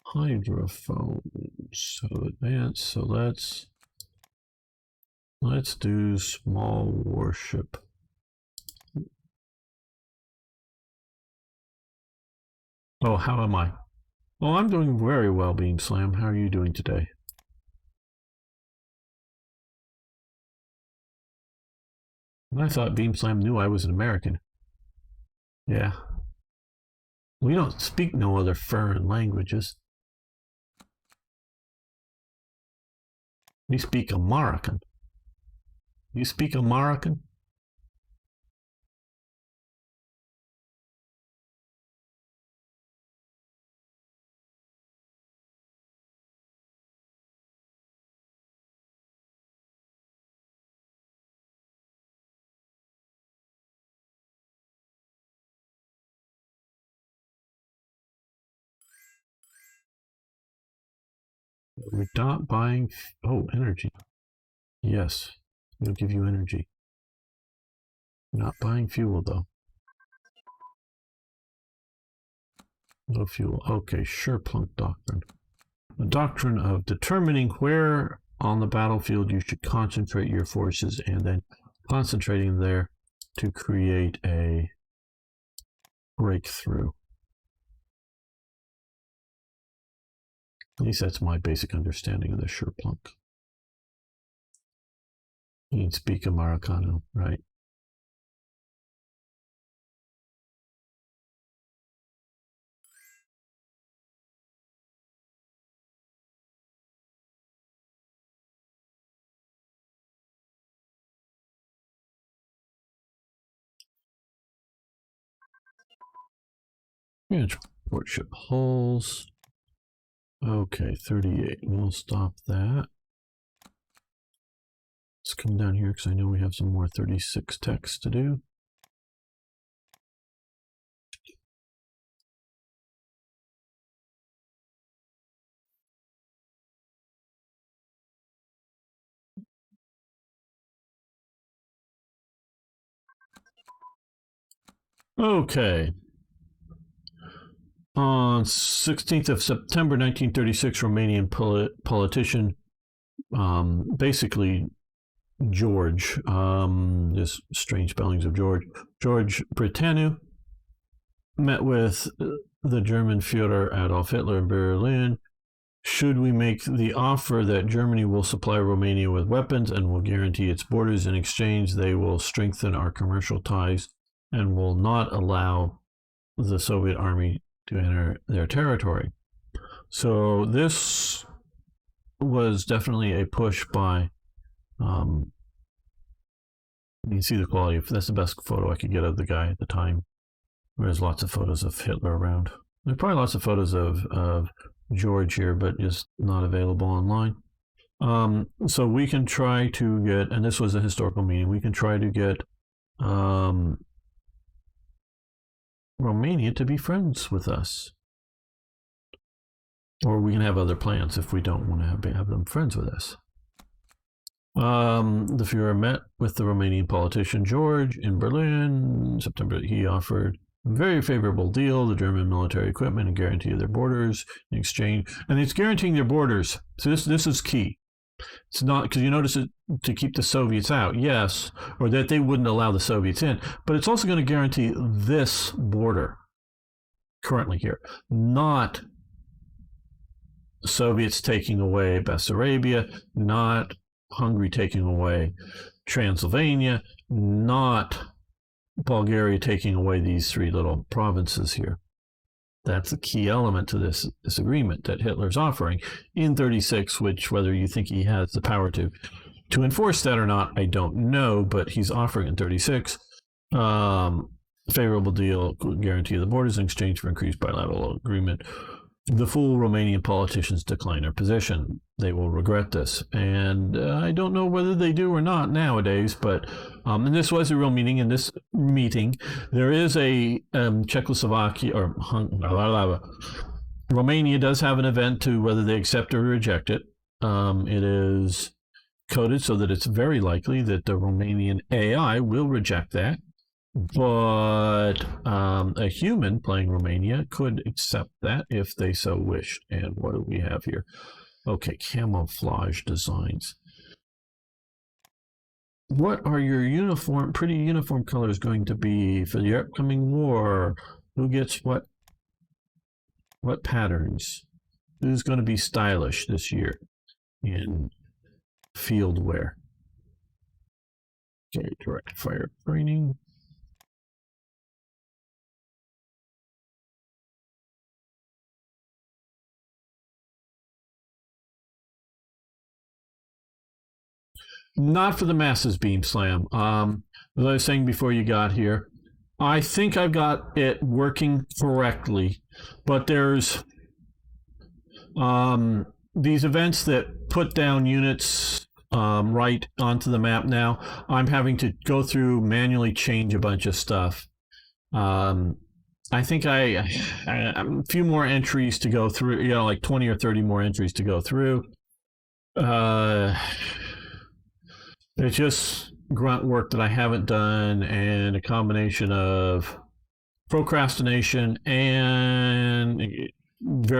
Hydrophones have advanced, so let's do small warship. Oh, how am I? Oh, I'm doing very well, Beam Slam. How are you doing today? I thought Beam Slam knew I was an American. Yeah. We don't speak no other foreign languages. We speak American. You speak American? We're not buying. Oh, energy. Yes, we'll give you energy. Not buying fuel though. No fuel. Okay, sure, plunk doctrine. The doctrine of determining where on the battlefield you should concentrate your forces and then concentrating there to create a breakthrough. At least that's my basic understanding of the Sherplunk. You can speak Americano, right? Transport ship hulls. Okay, 38. We'll stop that. Let's come down here because I know we have some more 36 text to do. Okay. On 16th of September 1936, Romanian politician, basically George, there's strange spellings of George Britainu, met with the German Führer Adolf Hitler in Berlin. Should we make the offer that Germany will supply Romania with weapons and will guarantee its borders in exchange, they will strengthen our commercial ties and will not allow the Soviet army to enter their territory. So this was definitely a push by, you can see the quality. That's the best photo I could get of the guy at the time. There's lots of photos of Hitler around. There's probably lots of photos of George here, but just not available online. So we can try to get, and this was a historical meeting, we can try to get Romania to be friends with us. Or we can have other plans if we don't want to have them friends with us. The Führer met with the Romanian politician George in Berlin in September. He offered a very favorable deal, the German military equipment and guarantee of their borders in exchange. And it's guaranteeing their borders. So this is key. It's not, because you notice it to keep the Soviets out, yes, or that they wouldn't allow the Soviets in, but it's also going to guarantee this border currently here, not Soviets taking away Bessarabia, not Hungary taking away Transylvania, not Bulgaria taking away these 3 little provinces here. That's a key element to this agreement that Hitler's offering in 36, which whether you think he has the power to enforce that or not, I don't know, but he's offering in 36 favorable deal, guarantee of the borders in exchange for increased bilateral agreement. The fool Romanian politicians decline their position. They will regret this. And I don't know whether they do or not nowadays, but and this was a real meeting. In this meeting, there is a Czechoslovakia or Romania does have an event to whether they accept or reject it. It is coded so that it's very likely that the Romanian AI will reject that. But a human playing Romania could accept that if they so wished. And what do we have here? Okay, Camouflage Designs. What are your pretty uniform colors going to be for the upcoming war? Who gets what patterns? Who's going to be stylish this year in field wear? Okay, direct fire training. Not for the masses beam slam. As I was saying before you got here, I think I've got it working correctly, but there's these events that put down units right onto the map now. I'm having to go through manually change a bunch of stuff. I think I a few more entries to go through, like 20 or 30 more entries to go through. It's just grunt work that I haven't done, and a combination of procrastination and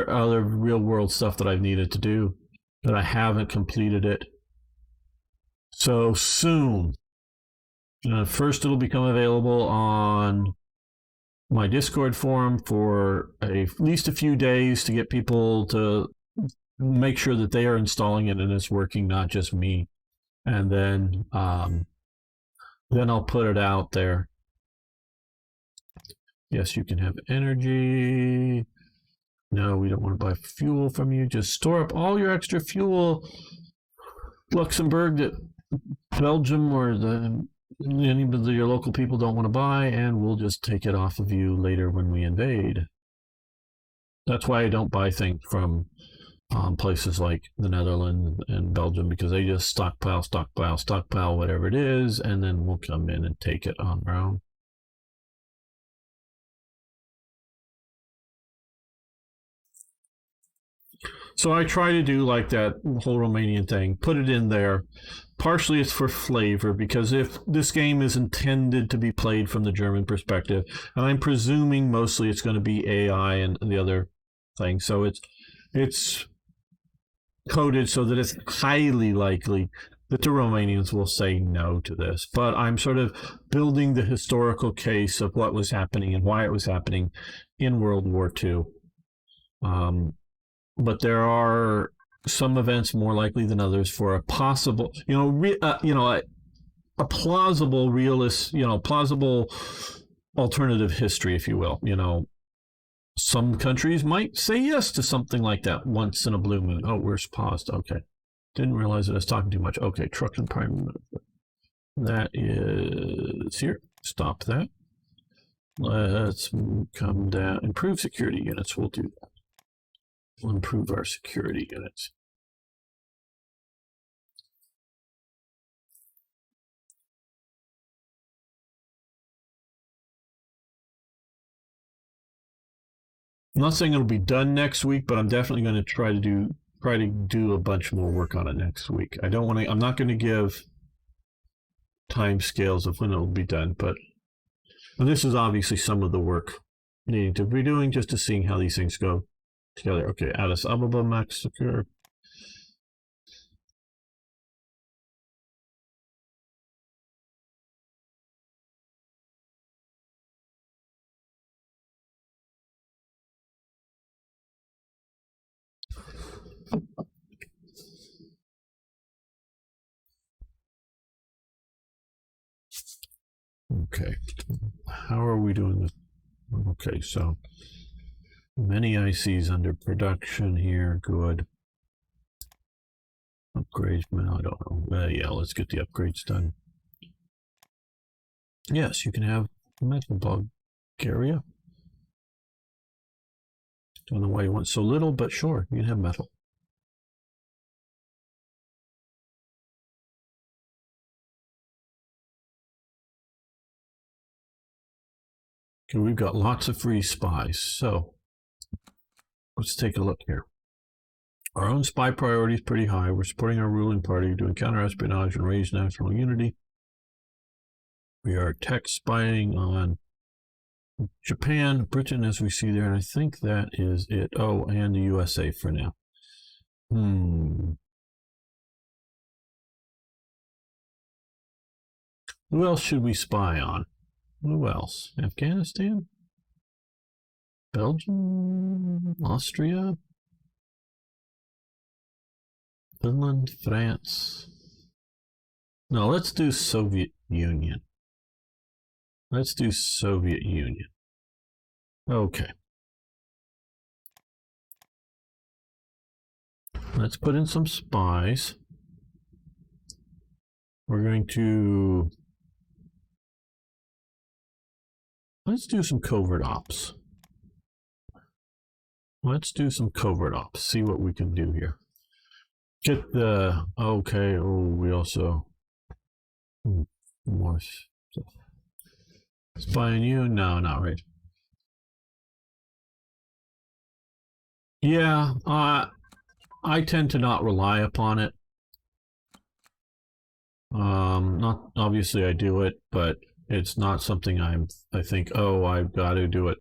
other real world stuff that I've needed to do that I haven't completed it. So soon. First, it'll become available on my Discord forum for at least a few days to get people to make sure that they are installing it and it's working, not just me. And then I'll put it out there. Yes, you can have energy. No, we don't want to buy fuel from you. Just store up all your extra fuel. Luxembourg, that Belgium or any of your local people don't want to buy, and we'll just take it off of you later when we invade. That's why I don't buy things from places like the Netherlands and Belgium, because they just stockpile whatever it is, and then we'll come in and take it on our own. So I try to do like that whole Romanian thing, put it in there. Partially it's for flavor, because if this game is intended to be played from the German perspective, and I'm presuming mostly it's going to be AI and the other thing, so it's coded so that it's highly likely that the Romanians will say no to this. But I'm sort of building the historical case of what was happening and why it was happening in World War II. But there are some events more likely than others for a possible, a plausible realist, plausible alternative history, if you will. Some countries might say yes to something like that once in a blue moon. Oh, we're paused. Okay. Didn't realize that I was talking too much. Okay, truck and prime minister. That is here. Stop that. Let's come down. Improve security units. We'll do that. We'll improve our security units. I'm not saying it'll be done next week, but I'm definitely going to try to do a bunch more work on it next week. I'm not going to give time scales of when it'll be done, but this is obviously some of the work needing to be doing just to seeing how these things go together. Okay, Addis Ababa massacre. Okay, how are we doing this? Okay, so Many ICs under production here. Good. Upgrades, I don't know. Yeah, let's get the upgrades done. Yes, you can have metal Bulgaria. Don't know why you want so little, but sure, you can have metal. Okay, we've got lots of free spies, so let's take a look here. Our own spy priority is pretty high. We're supporting our ruling party, doing counter-espionage and raise national unity. We are tech spying on Japan, Britain, as we see there, and I think that is it. Oh, and the USA for now. Who else should we spy on? Who else? Afghanistan? Belgium? Austria? Finland? France? No, let's do Soviet Union. Let's do Soviet Union. Okay. Let's put in some spies. We're going to... Let's do some covert ops. Let's do some covert ops. See what we can do here. Get the... Okay, oh, we also... More stuff. Spy on you? No, not right. Yeah, I tend to not rely upon it. Not obviously I do it, but it's not something I think, oh, I've got to do it.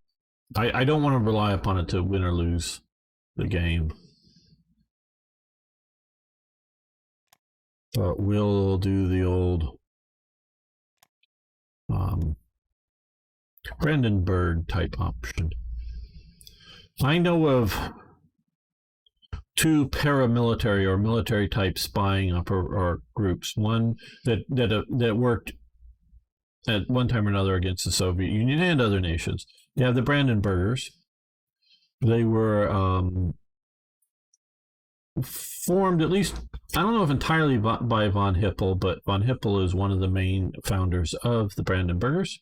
I don't want to rely upon it to win or lose the game. But we'll do the old Brandenburg type option. I know of two paramilitary or military type spying or groups. One that worked at one time or another against the Soviet Union and other nations. You have the Brandenburgers. They were formed, at least, I don't know if entirely by von Hippel, but von Hippel is one of the main founders of the Brandenburgers,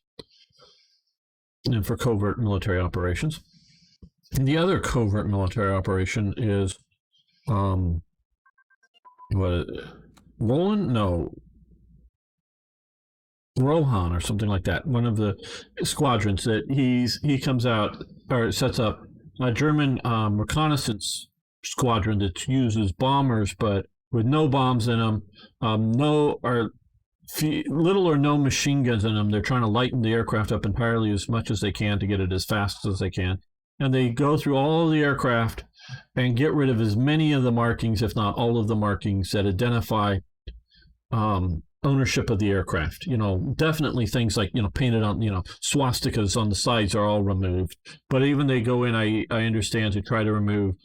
and for covert military operations. And the other covert military operation is Roland? No, Rohan or something like that. One of the squadrons that he comes out or sets up a German reconnaissance squadron that uses bombers, but with no bombs in them, little or no machine guns in them. They're trying to lighten the aircraft up entirely as much as they can to get it as fast as they can. And they go through all of the aircraft and get rid of as many of the markings, if not all of the markings, that identify ownership of the aircraft. Definitely things like, painted on, swastikas on the sides are all removed. But even they go in, I understand, to try to remove,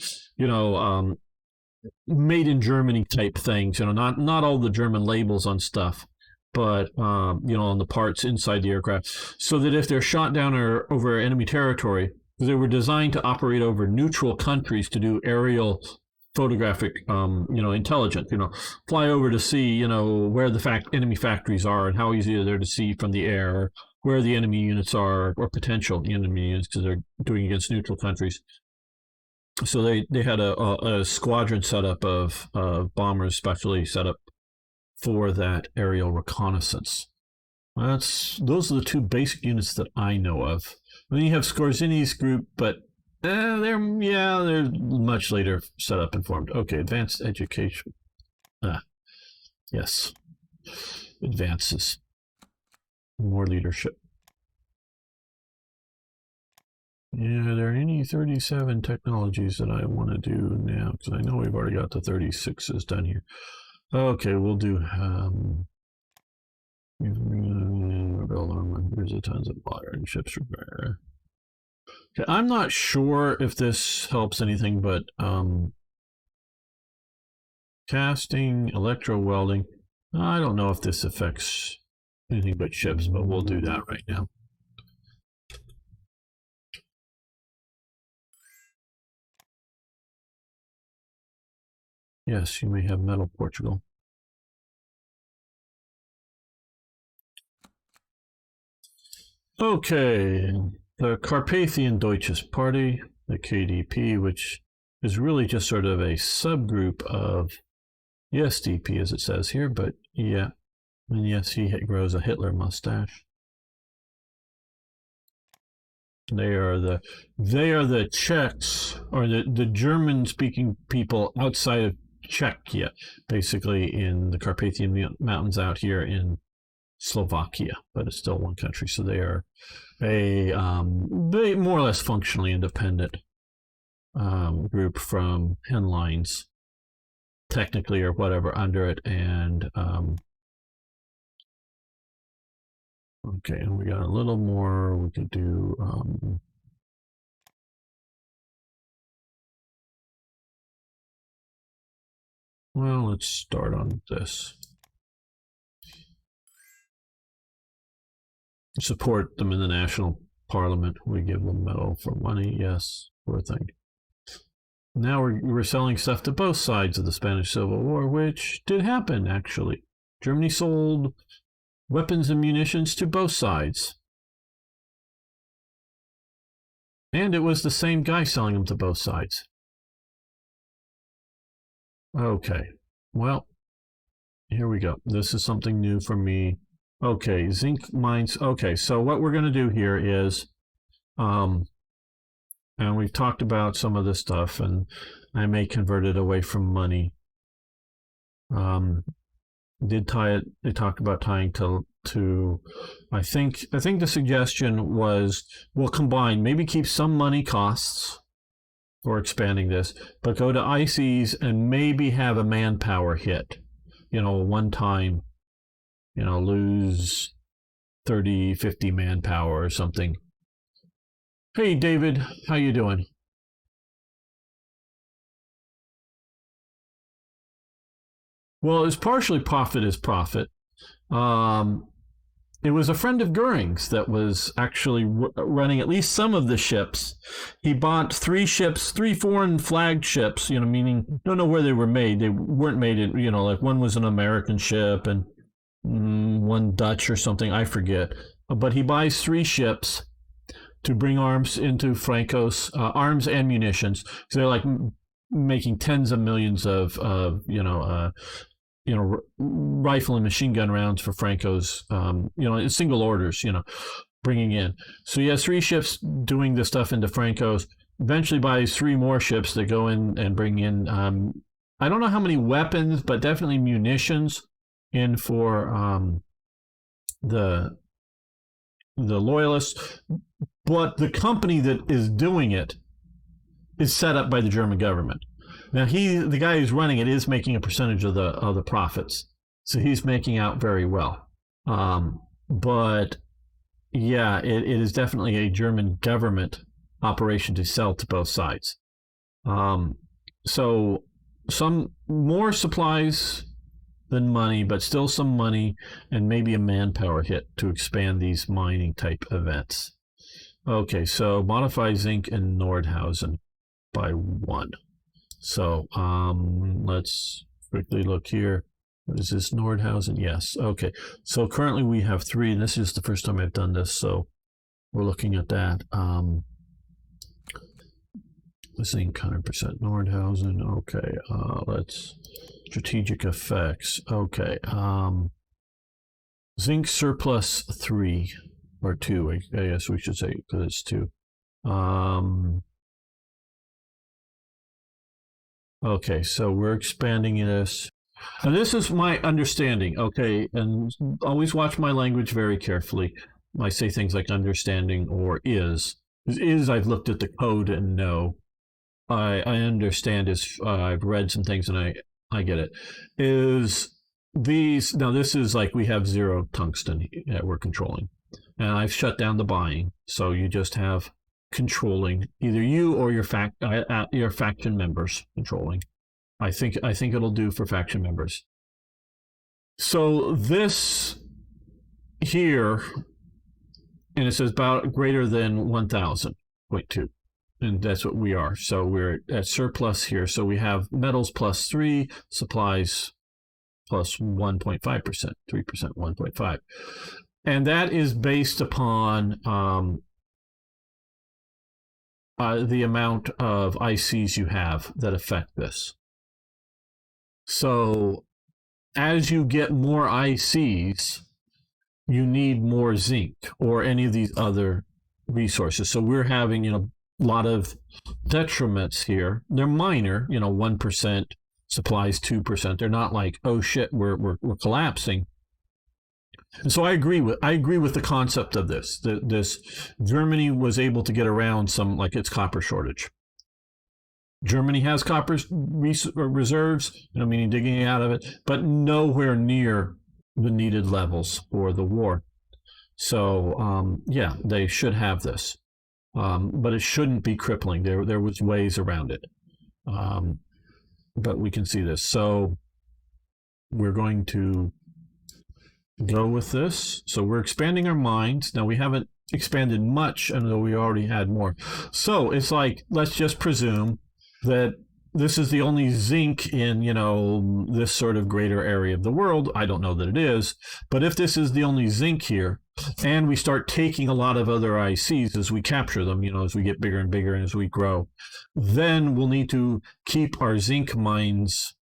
made in Germany type things, not all the German labels on stuff, but, on the parts inside the aircraft, so that if they're shot down or over enemy territory, they were designed to operate over neutral countries to do aerial photographic, intelligence, fly over to see, where the enemy factories are and how easy they're to see from the air, where the enemy units are, or potential enemy units, because they're doing against neutral countries. So they had a squadron set up of bombers specially set up for that aerial reconnaissance. Those are the two basic units that I know of. Then you have Skorzny's group, but they're much later set up and formed. Okay, advanced education. Yes. Advances. More leadership. Yeah, are there any 37 technologies that I want to do now? Because I know we've already got the 36s done here. Okay, we'll do here's a tons of modern ships repair. Okay, I'm not sure if this helps anything, but casting, electro welding. I don't know if this affects anything but ships, but we'll do that right now. Yes, you may have metal, Portugal. Okay, the Carpathian Deutsches Party, the KDP, which is really just sort of a subgroup of the SDP, as it says here, but yeah. And yes, he grows a Hitler mustache. They are the Czechs, or the German-speaking people outside of Czechia, basically in the Carpathian Mountains out here in Slovakia, but it's still one country. So they are they more or less functionally independent group from Henlines, technically, or whatever under it, and okay, and we got a little more we could do. Well, let's start on this. Support them in the national parliament. We give them metal for money. Yes, poor thing. Now we're selling stuff to both sides of the Spanish Civil War, which did happen, actually. Germany sold weapons and munitions to both sides. And it was the same guy selling them to both sides. Okay, well, here we go. This is something new for me. Okay, zinc mines. Okay, so what we're going to do here is, and we've talked about some of this stuff, and I may convert it away from money. Did tie it? They talked about tying to. I think the suggestion was we'll combine, maybe keep some money costs for expanding this, but go to ICs and maybe have a manpower hit. One time. Lose 30, 50 manpower or something. Hey, David, how you doing? Well, it's partially profit is profit. It was a friend of Goering's that was actually running at least some of the ships. He bought 3 ships, 3 foreign flagged ships, meaning don't know where they were made. They weren't made in, like one was an American ship and one Dutch or something, I forget. But he buys 3 ships to bring arms into Franco's, arms and munitions. So they're like making tens of millions of, rifle and machine gun rounds for Franco's, in single orders, bringing in. So he has 3 ships doing this stuff into Franco's. Eventually buys 3 more ships that go in and bring in, I don't know how many weapons, but definitely munitions in for the loyalists, but the company that is doing it is set up by the German government. Now the guy who's running it is making a percentage of the profits, so he's making out very well. But yeah, it is definitely a German government operation to sell to both sides. So some more supplies than money, but still some money and maybe a manpower hit to expand these mining type events. Okay, so modify zinc in Nordhausen by 1. So let's quickly look here. What is this, Nordhausen? Yes. Okay, so currently we have 3, and this is the first time I've done this, so we're looking at that. Zinc 100% Nordhausen. Okay, let's strategic effects. Okay, zinc surplus 3 or 2. I guess we should say, because it's 2. Okay, so we're expanding this. And this is my understanding. Okay, and always watch my language very carefully. I say things like understanding or is. I've looked at the code and know. I understand is I've read some things and I get it. Is these now? This is like we have 0 tungsten that we're controlling, and I've shut down the buying. So you just have controlling either you or your faction members controlling. I think it'll do for faction members. So this here, and it says about greater than 1,000.2. And that's what we are. So we're at surplus here. So we have metals plus 3, supplies plus 1.5%, 3%, 1.5. And that is based upon the amount of ICs you have that affect this. So as you get more ICs, you need more zinc or any of these other resources. So we're having, a lot of detriments here. They're minor, 1%, supplies 2%. They're not like, oh shit, we're collapsing. And so I agree with the concept of this. This Germany was able to get around some, like, its copper shortage. Germany has copper reserves, meaning digging out of it, but nowhere near the needed levels for the war. So they should have this, but it shouldn't be crippling. There was ways around it, but we can see this. So we're going to go with this. So we're expanding our mines. Now we haven't expanded much, although we already had more. So it's like, let's just presume that this is the only zinc in, this sort of greater area of the world. I don't know that it is, but if this is the only zinc here, and we start taking a lot of other ICs as we capture them, as we get bigger and bigger and as we grow, then we'll need to keep our zinc mines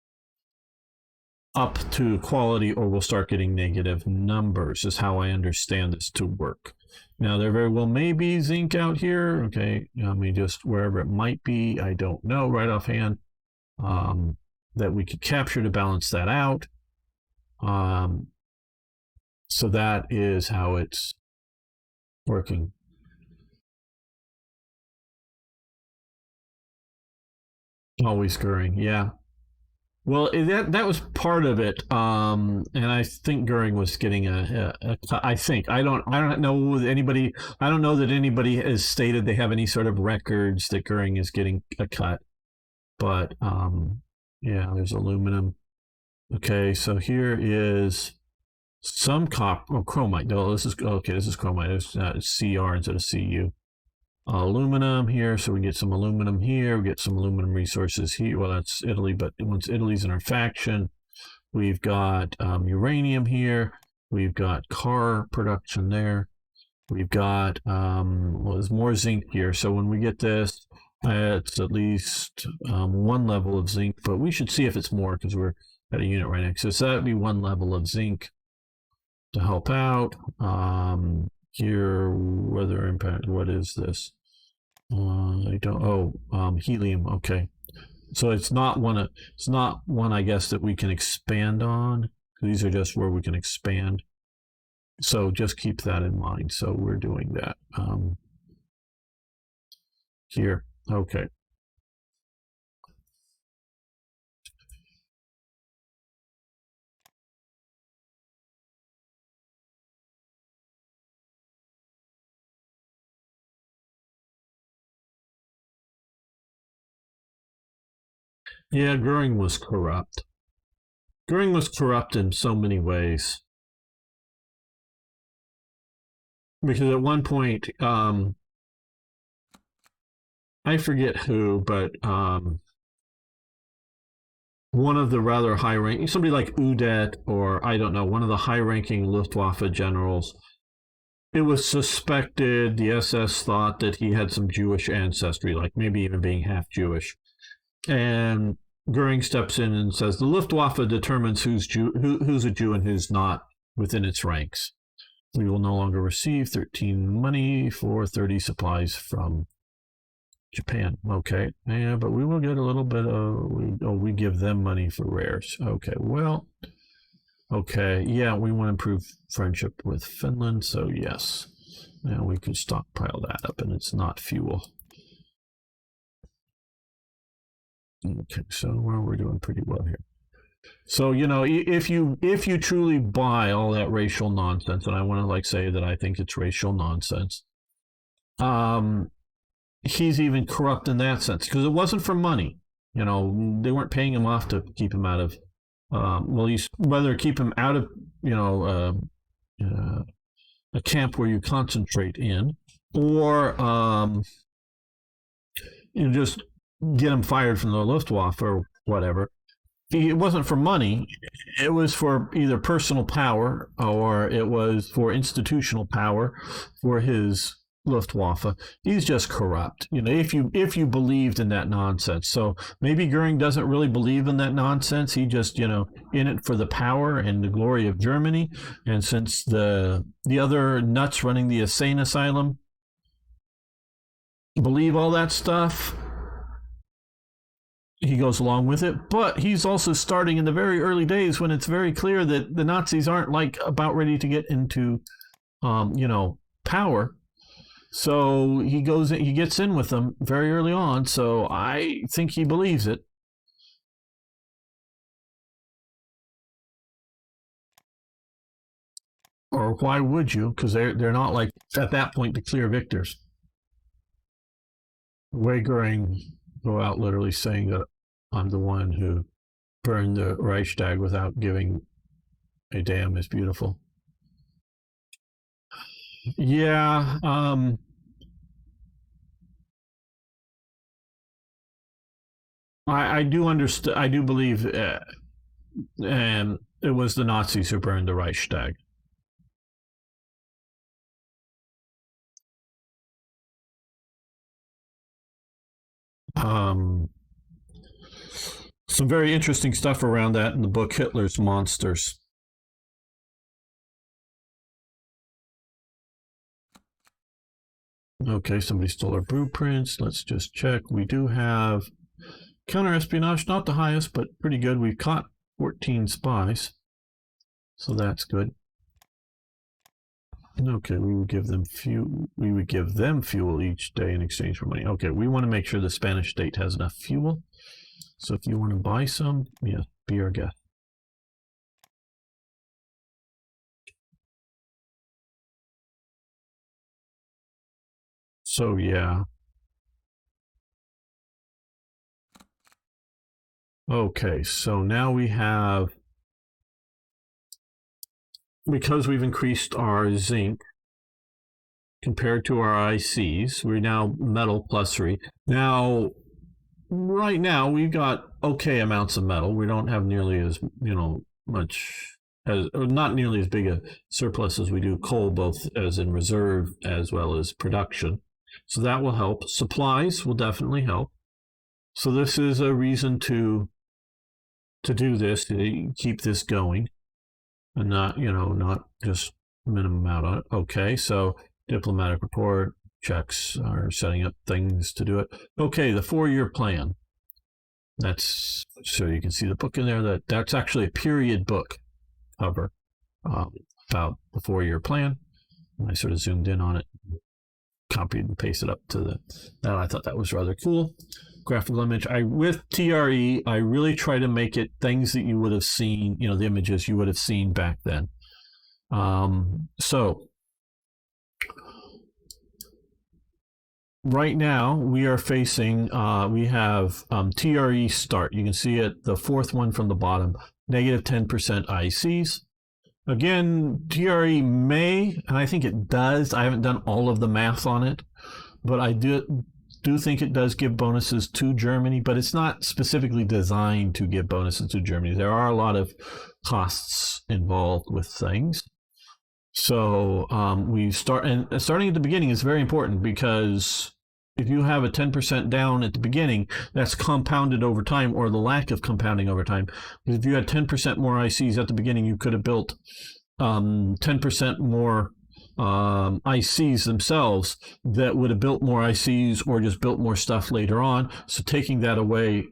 up to quality, or we'll start getting negative numbers, is how I understand this to work. Now, there very well may be zinc out here. Okay, just wherever it might be, I don't know right offhand, that we could capture to balance that out. So that is how it's working. Always Goering, yeah. Well, that was part of it, and I think Goering was getting I think I don't know anybody. I don't know that anybody has stated they have any sort of records that Goering is getting a cut. But there's aluminum. Okay, so here is some copper. Oh, chromite. No, this is okay. This is chromite. It's CR instead of CU. Aluminum here, so we get some aluminum here. We get some aluminum resources here. Well, that's Italy, but once Italy's in our faction, we've got uranium here. We've got car production there. We've got there's more zinc here. So when we get this, it's at least one level of zinc, but we should see if it's more because we're at a unit right next to it. So that would be one level of zinc to help out. Here, weather impact. What is this? I don't. Helium. Okay, so it's not one. It's not one, I guess, that we can expand on. These are just where we can expand. So just keep that in mind. So we're doing that here. Okay. Yeah, Goering was corrupt. Goering was corrupt in so many ways. Because at one point, I forget who, but one of the rather high-ranking, somebody like Udet, or I don't know, one of the high-ranking Luftwaffe generals, it was suspected, the SS thought that he had some Jewish ancestry, like maybe even being half Jewish. And Goering steps in and says, the Luftwaffe determines who's a Jew and who's not within its ranks. We will no longer receive 13 money for 30 supplies from Japan. Okay. Yeah, but we will get a little bit of, we give them money for rares. Okay. Well, okay. Yeah, we want to improve friendship with Finland. So yes. Now we can stockpile that up and it's not fuel. Okay. So we're doing pretty well here. So, if you truly buy all that racial nonsense, and I want to say that I think it's racial nonsense, he's even corrupt in that sense because it wasn't for money. They weren't paying him off to keep him out of, whether keep him out of, a camp where you concentrate in, or just get him fired from the Luftwaffe or whatever. It wasn't for money. It was for either personal power or it was for institutional power for his Luftwaffe. He's just corrupt. If you believed in that nonsense. So maybe Goering doesn't really believe in that nonsense. He just, in it for the power and the glory of Germany. And since the other nuts running the insane asylum believe all that stuff, he goes along with it. But he's also starting in the very early days when it's very clear that the Nazis aren't like about ready to get into, power. So he gets in with them very early on. So I think he believes it. Or why would you? Because they're not like at that point the clear victors. Goering go out literally saying that I'm the one who burned the Reichstag without giving a damn is beautiful. Yeah. I do understand. I do believe it was the Nazis who burned the Reichstag. Some very interesting stuff around that in the book Hitler's Monsters. Okay, somebody stole our blueprints. Let's just check. We do have counter-espionage, not the highest, but pretty good. We've caught 14 spies, so that's good. Okay, we would give them fuel. We would give them fuel each day in exchange for money. Okay, we want to make sure the Spanish state has enough fuel. So if you want to buy some, yeah, be our guest. So yeah. Okay, so now we have, because we've increased our zinc compared to our ICs, we're now metal +3. Now, right now, we've got okay amounts of metal. We don't have nearly as, much, not nearly as big a surplus as we do coal, both as in reserve as well as production. So that will help. Supplies will definitely help. So this is a reason to do this, to keep this going, and not just minimum out on it. Okay, so diplomatic report, checks are setting up things to do it. Okay, the 4-year plan. That's so you can see the book in there. That's actually a period book cover about the 4-year plan. And I sort of zoomed in on it, copied and pasted up to that. I thought that was rather cool. Graphical image. With TRE, I really try to make it things that you would have seen, the images you would have seen back then. So right now we are facing, we have TRE start. You can see it, the fourth one from the bottom, -10% ICs. Again, TRE may, and I think it does, I haven't done all of the math on it, but I do think it does give bonuses to Germany, but it's not specifically designed to give bonuses to Germany. There are a lot of costs involved with things. So starting at the beginning is very important, because if you have a 10% down at the beginning, that's compounded over time, or the lack of compounding over time. Because if you had 10% more ICs at the beginning, you could have built 10% more ICs themselves that would have built more ICs or just built more stuff later on. So taking that away,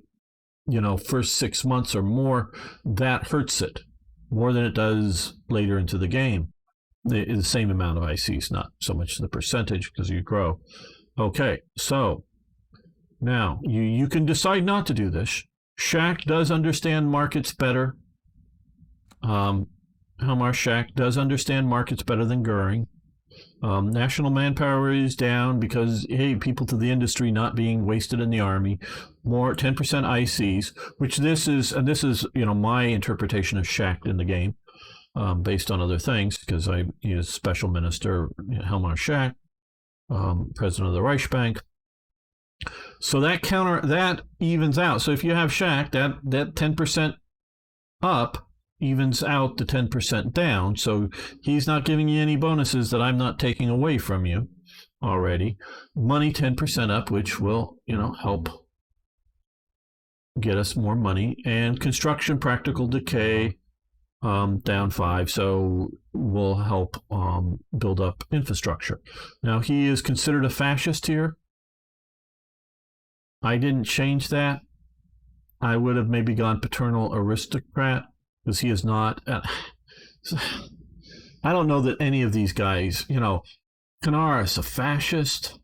first 6 months or more, that hurts it more than it does later into the game. The same amount of ICs, not so much the percentage, because you grow. Okay, so now you can decide not to do this. Schack does understand markets better. Helmar Schack does understand markets better than Goering. National manpower is down because, hey, people to the industry not being wasted in the army. More 10% ICs, which this is my interpretation of Schack in the game, based on other things, because I use Special Minister Helmar Schack, president of the Reichsbank. So that evens out. So if you have Shaq, that 10% up evens out the 10% down. So he's not giving you any bonuses that I'm not taking away from you already. Money 10% up, which will, help get us more money. And construction practical decay down 5, so will help build up infrastructure. Now, he is considered a fascist here. I didn't change that. I would have maybe gone paternal aristocrat, because he is not. I don't know that any of these guys, Canaris, a fascist?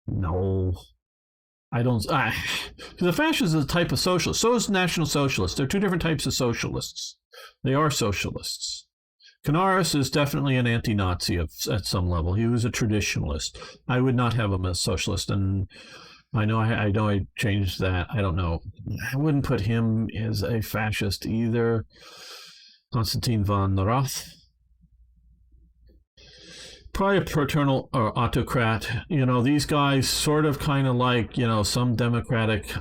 No. I don't. Because a fascist is a type of socialist. So is National Socialist. There are two different types of socialists. They are socialists. Canaris is definitely an anti-Nazi at some level. He was a traditionalist. I would not have him as socialist, and I know I changed that. I don't know. I wouldn't put him as a fascist either. Konstantin von Roth. Probably a paternal or autocrat. These guys sort of kind of like, some democratic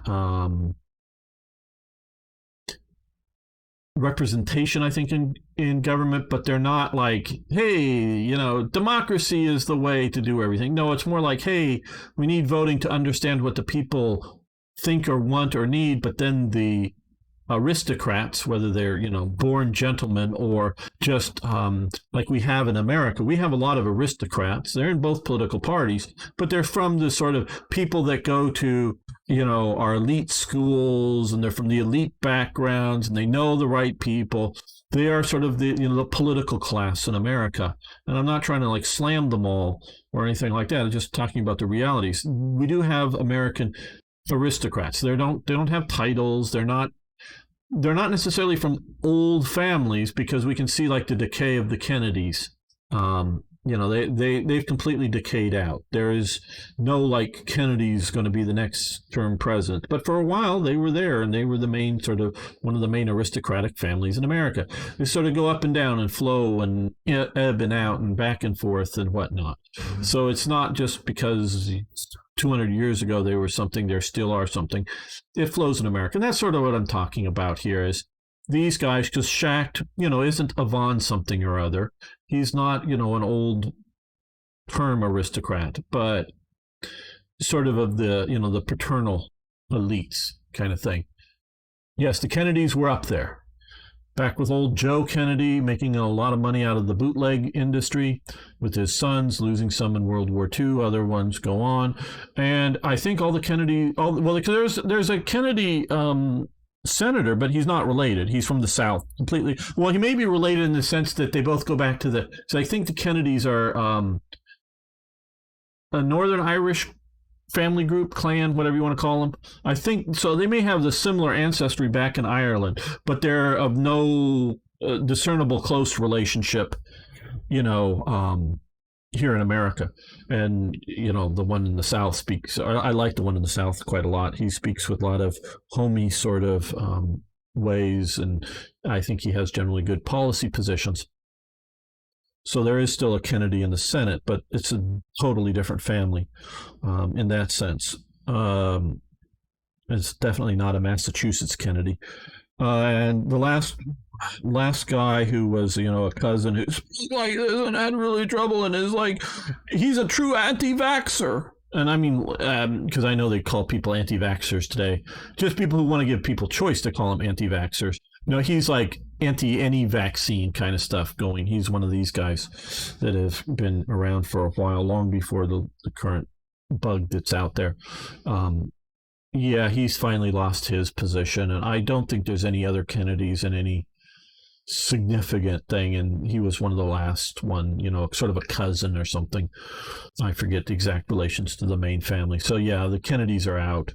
representation, I think, in government, but they're not like, hey, democracy is the way to do everything. No, it's more like, hey, we need voting to understand what the people think or want or need, but then the aristocrats, whether they're, born gentlemen or just like we have in America, we have a lot of aristocrats. They're in both political parties, but they're from the sort of people that go to, our elite schools, and they're from the elite backgrounds, and they know the right people. They are sort of the, the political class in America. And I'm not trying to like slam them all or anything like that. I'm just talking about the realities. We do have American aristocrats. They don't have titles. They're not necessarily from old families, because we can see like the decay of the Kennedys. They've completely decayed out. There is no like Kennedy's going to be the next term president. But for a while they were there, and they were one of the main aristocratic families in America. They sort of go up and down and flow and ebb and out and back and forth and whatnot. So it's not just because 200 years ago they were something, they still are something. It flows in America. And that's sort of what I'm talking about here is these guys, because Schacht, isn't a von something or other. He's not, an old term aristocrat, but sort of the, the paternal elites kind of thing. Yes, the Kennedys were up there. Back with old Joe Kennedy, making a lot of money out of the bootleg industry with his sons, losing some in World War II, other ones go on. And I think all the Kennedy, there's a Kennedy senator, but he's not related. He's from the South completely. Well, he may be related in the sense that they both go back to so I think the Kennedys are a Northern Irish family group, clan, whatever you want to call them. I think so. They may have the similar ancestry back in Ireland, but they're of no discernible close relationship, here in America. And, the one in the South speaks, I like the one in the South quite a lot. He speaks with a lot of homey sort of ways, and I think he has generally good policy positions. So there is still a Kennedy in the Senate, but it's a totally different family in that sense. It's definitely not a Massachusetts Kennedy. And the last guy who was, a cousin who's like this and had really trouble and is like, he's a true anti-vaxxer. And I mean, because I know they call people anti-vaxxers today, just people who want to give people choice to call them anti-vaxxers. He's like anti any vaccine kind of stuff going. He's one of these guys that have been around for a while, long before the current bug that's out there. Yeah, he's finally lost his position, and I don't think there's any other Kennedys in any significant thing, and he was one of the last one, sort of a cousin or something. I forget the exact relations to the main family. So yeah, the Kennedys are out.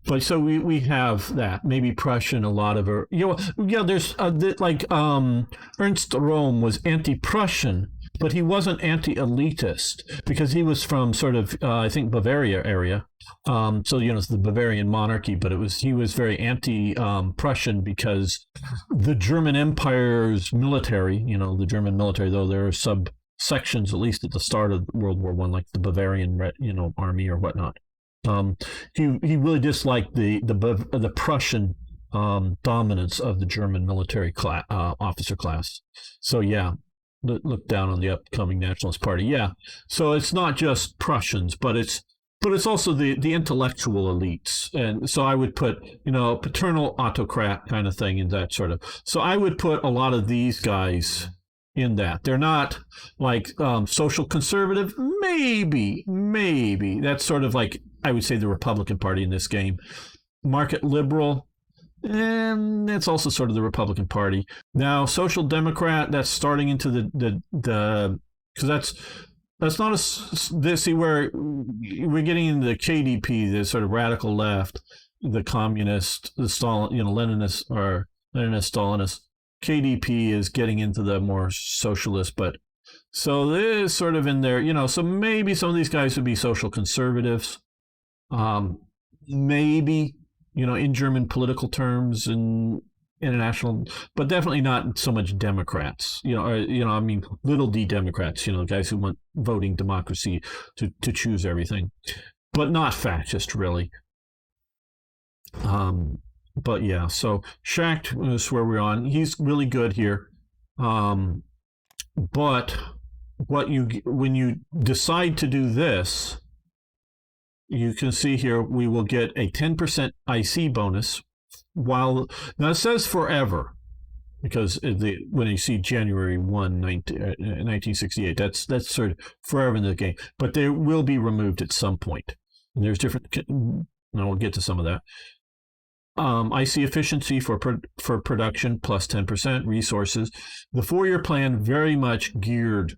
But so we have that. Maybe Prussian, a lot of her, there's like Ernst Röhm was anti-Prussian, but he wasn't anti-elitist because he was from sort of, I think, Bavaria area. So, it's the Bavarian monarchy, but he was very anti-Prussian because the German Empire's military, the German military, though there are subsections, at least at the start of World War I, like the Bavarian, army or whatnot. He really disliked the Prussian dominance of the German military officer class. So yeah, look down on the upcoming Nationalist Party. Yeah, so it's not just Prussians, but it's also the intellectual elites. And so I would put, paternal autocrat kind of thing in that sort of. So I would put a lot of these guys in that. They're not like social conservative, maybe. That's sort of like, I would say, the Republican Party in this game. Market liberal, and it's also sort of the Republican Party. Now, social democrat, that's starting into the because that's not this. See, where we're getting into the KDP, the sort of radical left, the communist, the Stalin, Leninist or Leninist, Stalinist. KDP is getting into the more socialist, but so this is sort of in there, so maybe some of these guys would be social conservatives, maybe, in German political terms and international, but definitely not so much Democrats, I mean, little d Democrats, guys who want voting democracy to choose everything, but not fascist, really. But yeah, so Schacht is where we're on. He's really good here. But when you decide to do this, you can see here we will get a 10% IC bonus. Now it says forever, because when you see January 1, 1968, that's sort of forever in the game. But they will be removed at some point. And there's different. And we'll get to some of that. IC efficiency for production plus 10%, resources. The 4-year plan very much did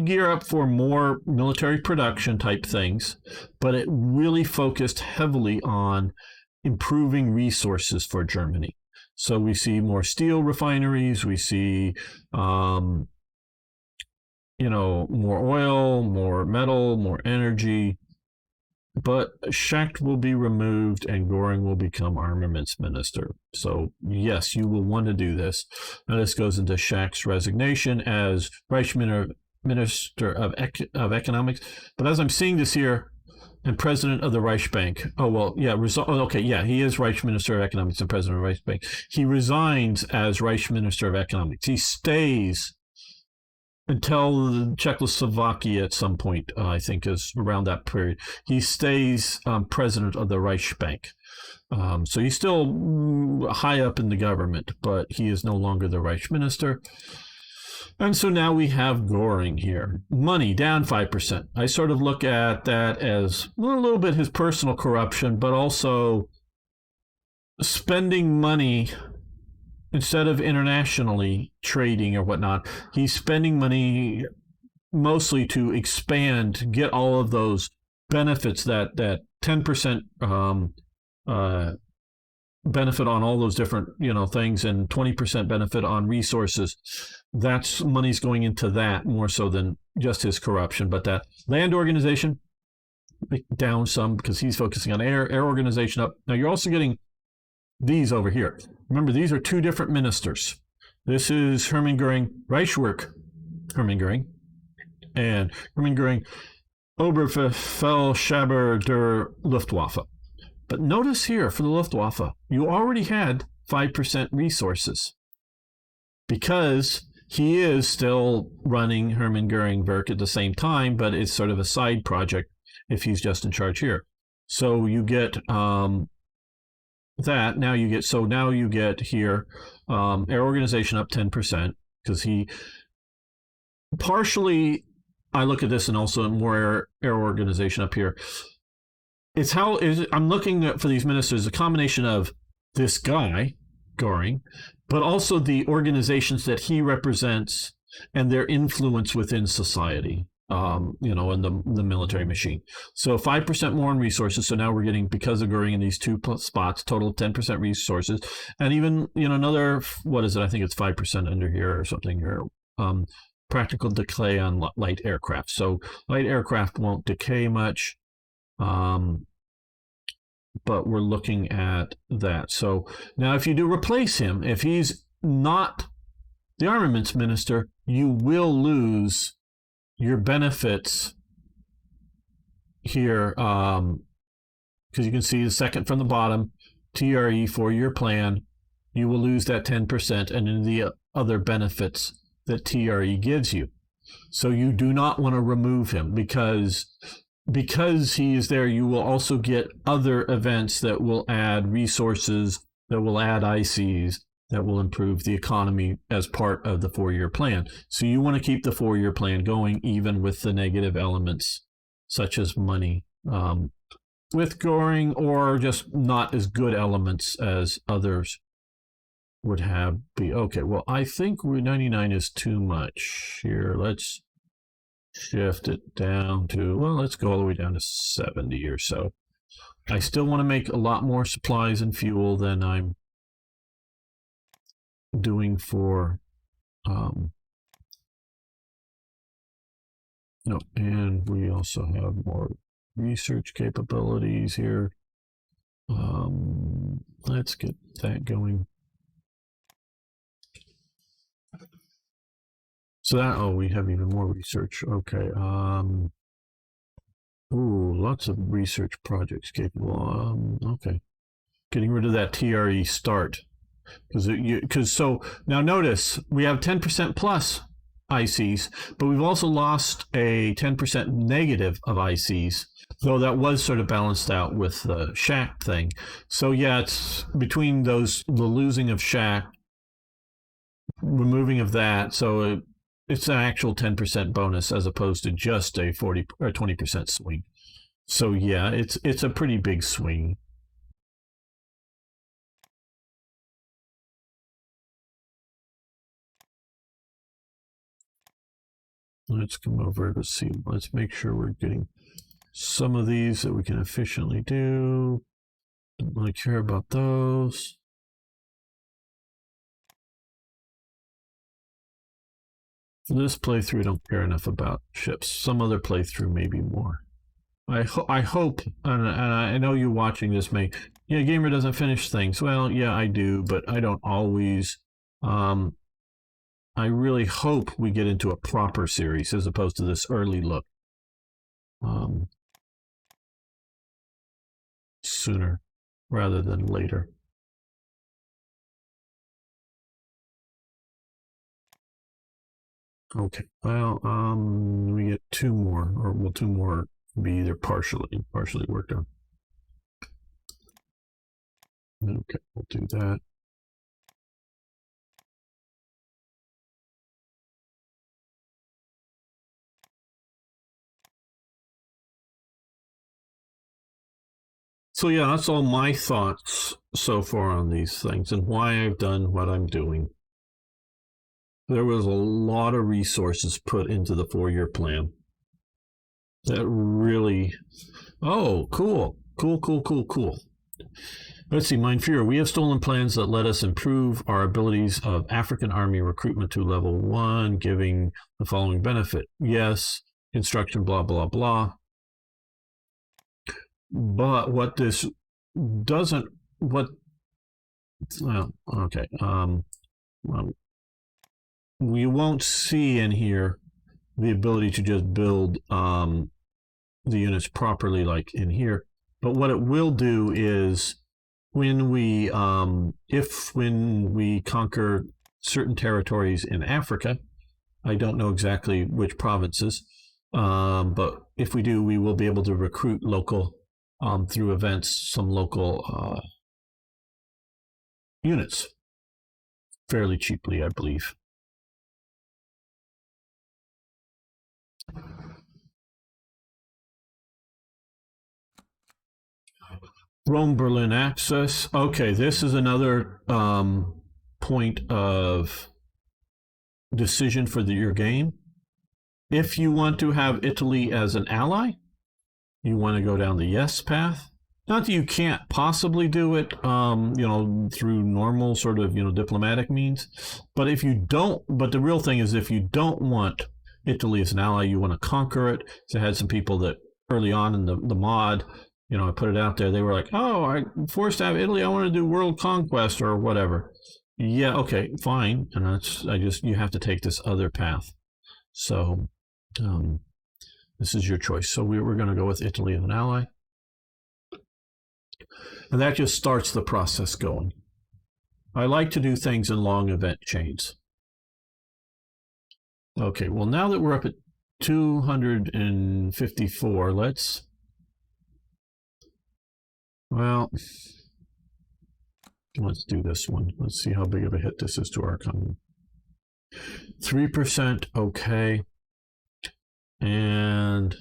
gear up for more military production type things, but it really focused heavily on improving resources for Germany. So we see more steel refineries, we see, more oil, more metal, more energy. But Schacht will be removed and Göring will become armaments minister. So yes, you will want to do this. Now this goes into Schacht's resignation as Reich Minister of Economics. But as I'm seeing this here, and president of the Reichsbank. Oh, well, yeah. He is Reich Minister of Economics and president of the Reichsbank. He resigns as Reich Minister of Economics. He stays until Czechoslovakia at some point, I think is around that period. He stays president of the Reichsbank. So he's still high up in the government, but he is no longer the Reich Minister. And so now we have Göring here. Money down 5%. I sort of look at that as a little bit his personal corruption, but also spending money instead of internationally trading or whatnot. He's spending money mostly to expand, get all of those benefits, that 10% benefit on all those different things, and 20% benefit on resources. That's money's going into that more so than just his corruption. But that land organization down some because he's focusing on air organization up. Now you're also getting these over here. Remember, these are two different ministers. This is Hermann Göring, Reichswerk Hermann Göring, and Hermann Göring, Oberbefehlshaber der Luftwaffe. But notice here for the Luftwaffe, you already had 5% resources because he is still running Hermann Göring Werk at the same time, but it's sort of a side project if he's just in charge here. So you get that. Now you get here air organization up 10% because he partially, I look at this and also more air organization up here. I'm looking for these ministers, a combination of this guy, Göring, but also the organizations that he represents and their influence within society, in the military machine. So 5% more in resources. So now we're getting, because of Göring in these two spots, total 10% resources. And even, another, what is it? I think it's 5% under here or something here. Practical decay on light aircraft. So light aircraft won't decay much. But we're looking at that. So now if you do replace him, if he's not the armaments minister, you will lose your benefits here because you can see the second from the bottom, TRE 4-year plan, you will lose that 10% and then the other benefits that TRE gives you. So you do not want to remove him because he is there. You will also get other events that will add resources, that will add ICs, that will improve the economy as part of the 4-year plan. So you want to keep the 4-year plan going, even with the negative elements, such as money, withdrawing, or just not as good elements as others would have be. Okay, well, I think 99 is too much here. Let's shift it down to, well, let's go all the way down to 70 or so. I still want to make a lot more supplies and fuel than I'm doing for no, and we also have more research capabilities here. Let's get that going. So that, oh, we have even more research. Okay. Ooh, lots of research projects capable. Okay. Getting rid of that TRE start. Because so now notice we have 10% plus ICs, but we've also lost a 10% negative of ICs, though that was sort of balanced out with the shack thing. So yeah, it's between those, the losing of shack, removing of that, so it's an actual 10% bonus as opposed to just a 40 or 20% swing. So yeah, it's a pretty big swing. Let's come over to see. Let's make sure we're getting some of these that we can efficiently do. Don't really care about those. For this playthrough, I don't care enough about ships. Some other playthrough, maybe more. I hope, and I know you watching this may, yeah, gamer doesn't finish things. Well, yeah, I do, but I don't always. I really hope we get into a proper series as opposed to this early look sooner rather than later. Okay, well, we get two more, or well, two more be either partially worked on. Okay, we'll do that. So yeah, that's all my thoughts so far on these things and why I've done what I'm doing. There was a lot of resources put into the 4-year plan. That really, oh, cool. Let's see, Mind Fear. We have stolen plans that let us improve our abilities of African Army recruitment to level 1, giving the following benefit. Yes, instruction, blah, blah, blah. But what this doesn't, well, okay. We won't see in here the ability to just build the units properly like in here. But what it will do is when we conquer certain territories in Africa, I don't know exactly which provinces, but if we do, we will be able to recruit local through events, some local units fairly cheaply, I believe. Rome-Berlin access. Okay, this is another point of decision for your game. If you want to have Italy as an ally, you want to go down the yes path. Not that you can't possibly do it, through normal sort of, diplomatic means. But if you don't, but the real thing is if you don't want Italy as an ally, you want to conquer it. So I had some people that early on in the mod, I put it out there. They were like, oh, I'm forced to have Italy. I want to do world conquest or whatever. Yeah, okay, fine. And you have to take this other path. So this is your choice. So we're going to go with Italy as an ally. And that just starts the process going. I like to do things in long event chains. Okay, well, now that we're up at 254, let's do this one. Let's see how big of a hit this is to our economy. 3%, okay. And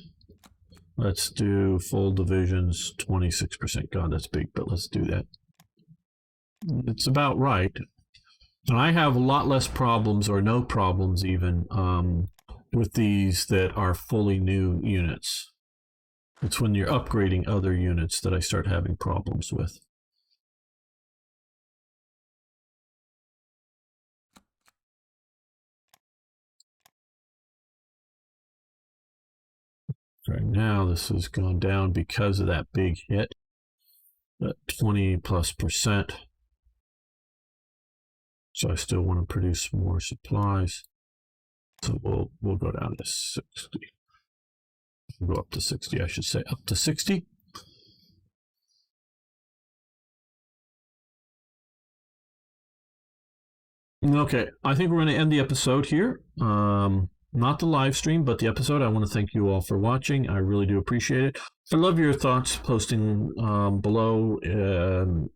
let's do full divisions, 26%. God, that's big, but let's do that. It's about right. And I have a lot less problems, or no problems even, with these that are fully new units. It's when you're upgrading other units that I start having problems with. Right now, this has gone down because of that big hit, that 20+%. So I still want to produce more supplies. So we'll go down to 60. We'll go up to 60, I should say, up to 60. Okay, I think we're going to end the episode here. Not the live stream, but the episode. I want to thank you all for watching. I really do appreciate it. I love your thoughts posting below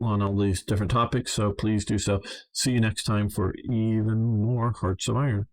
on all these different topics, so please do so. See you next time for even more Hearts of Iron.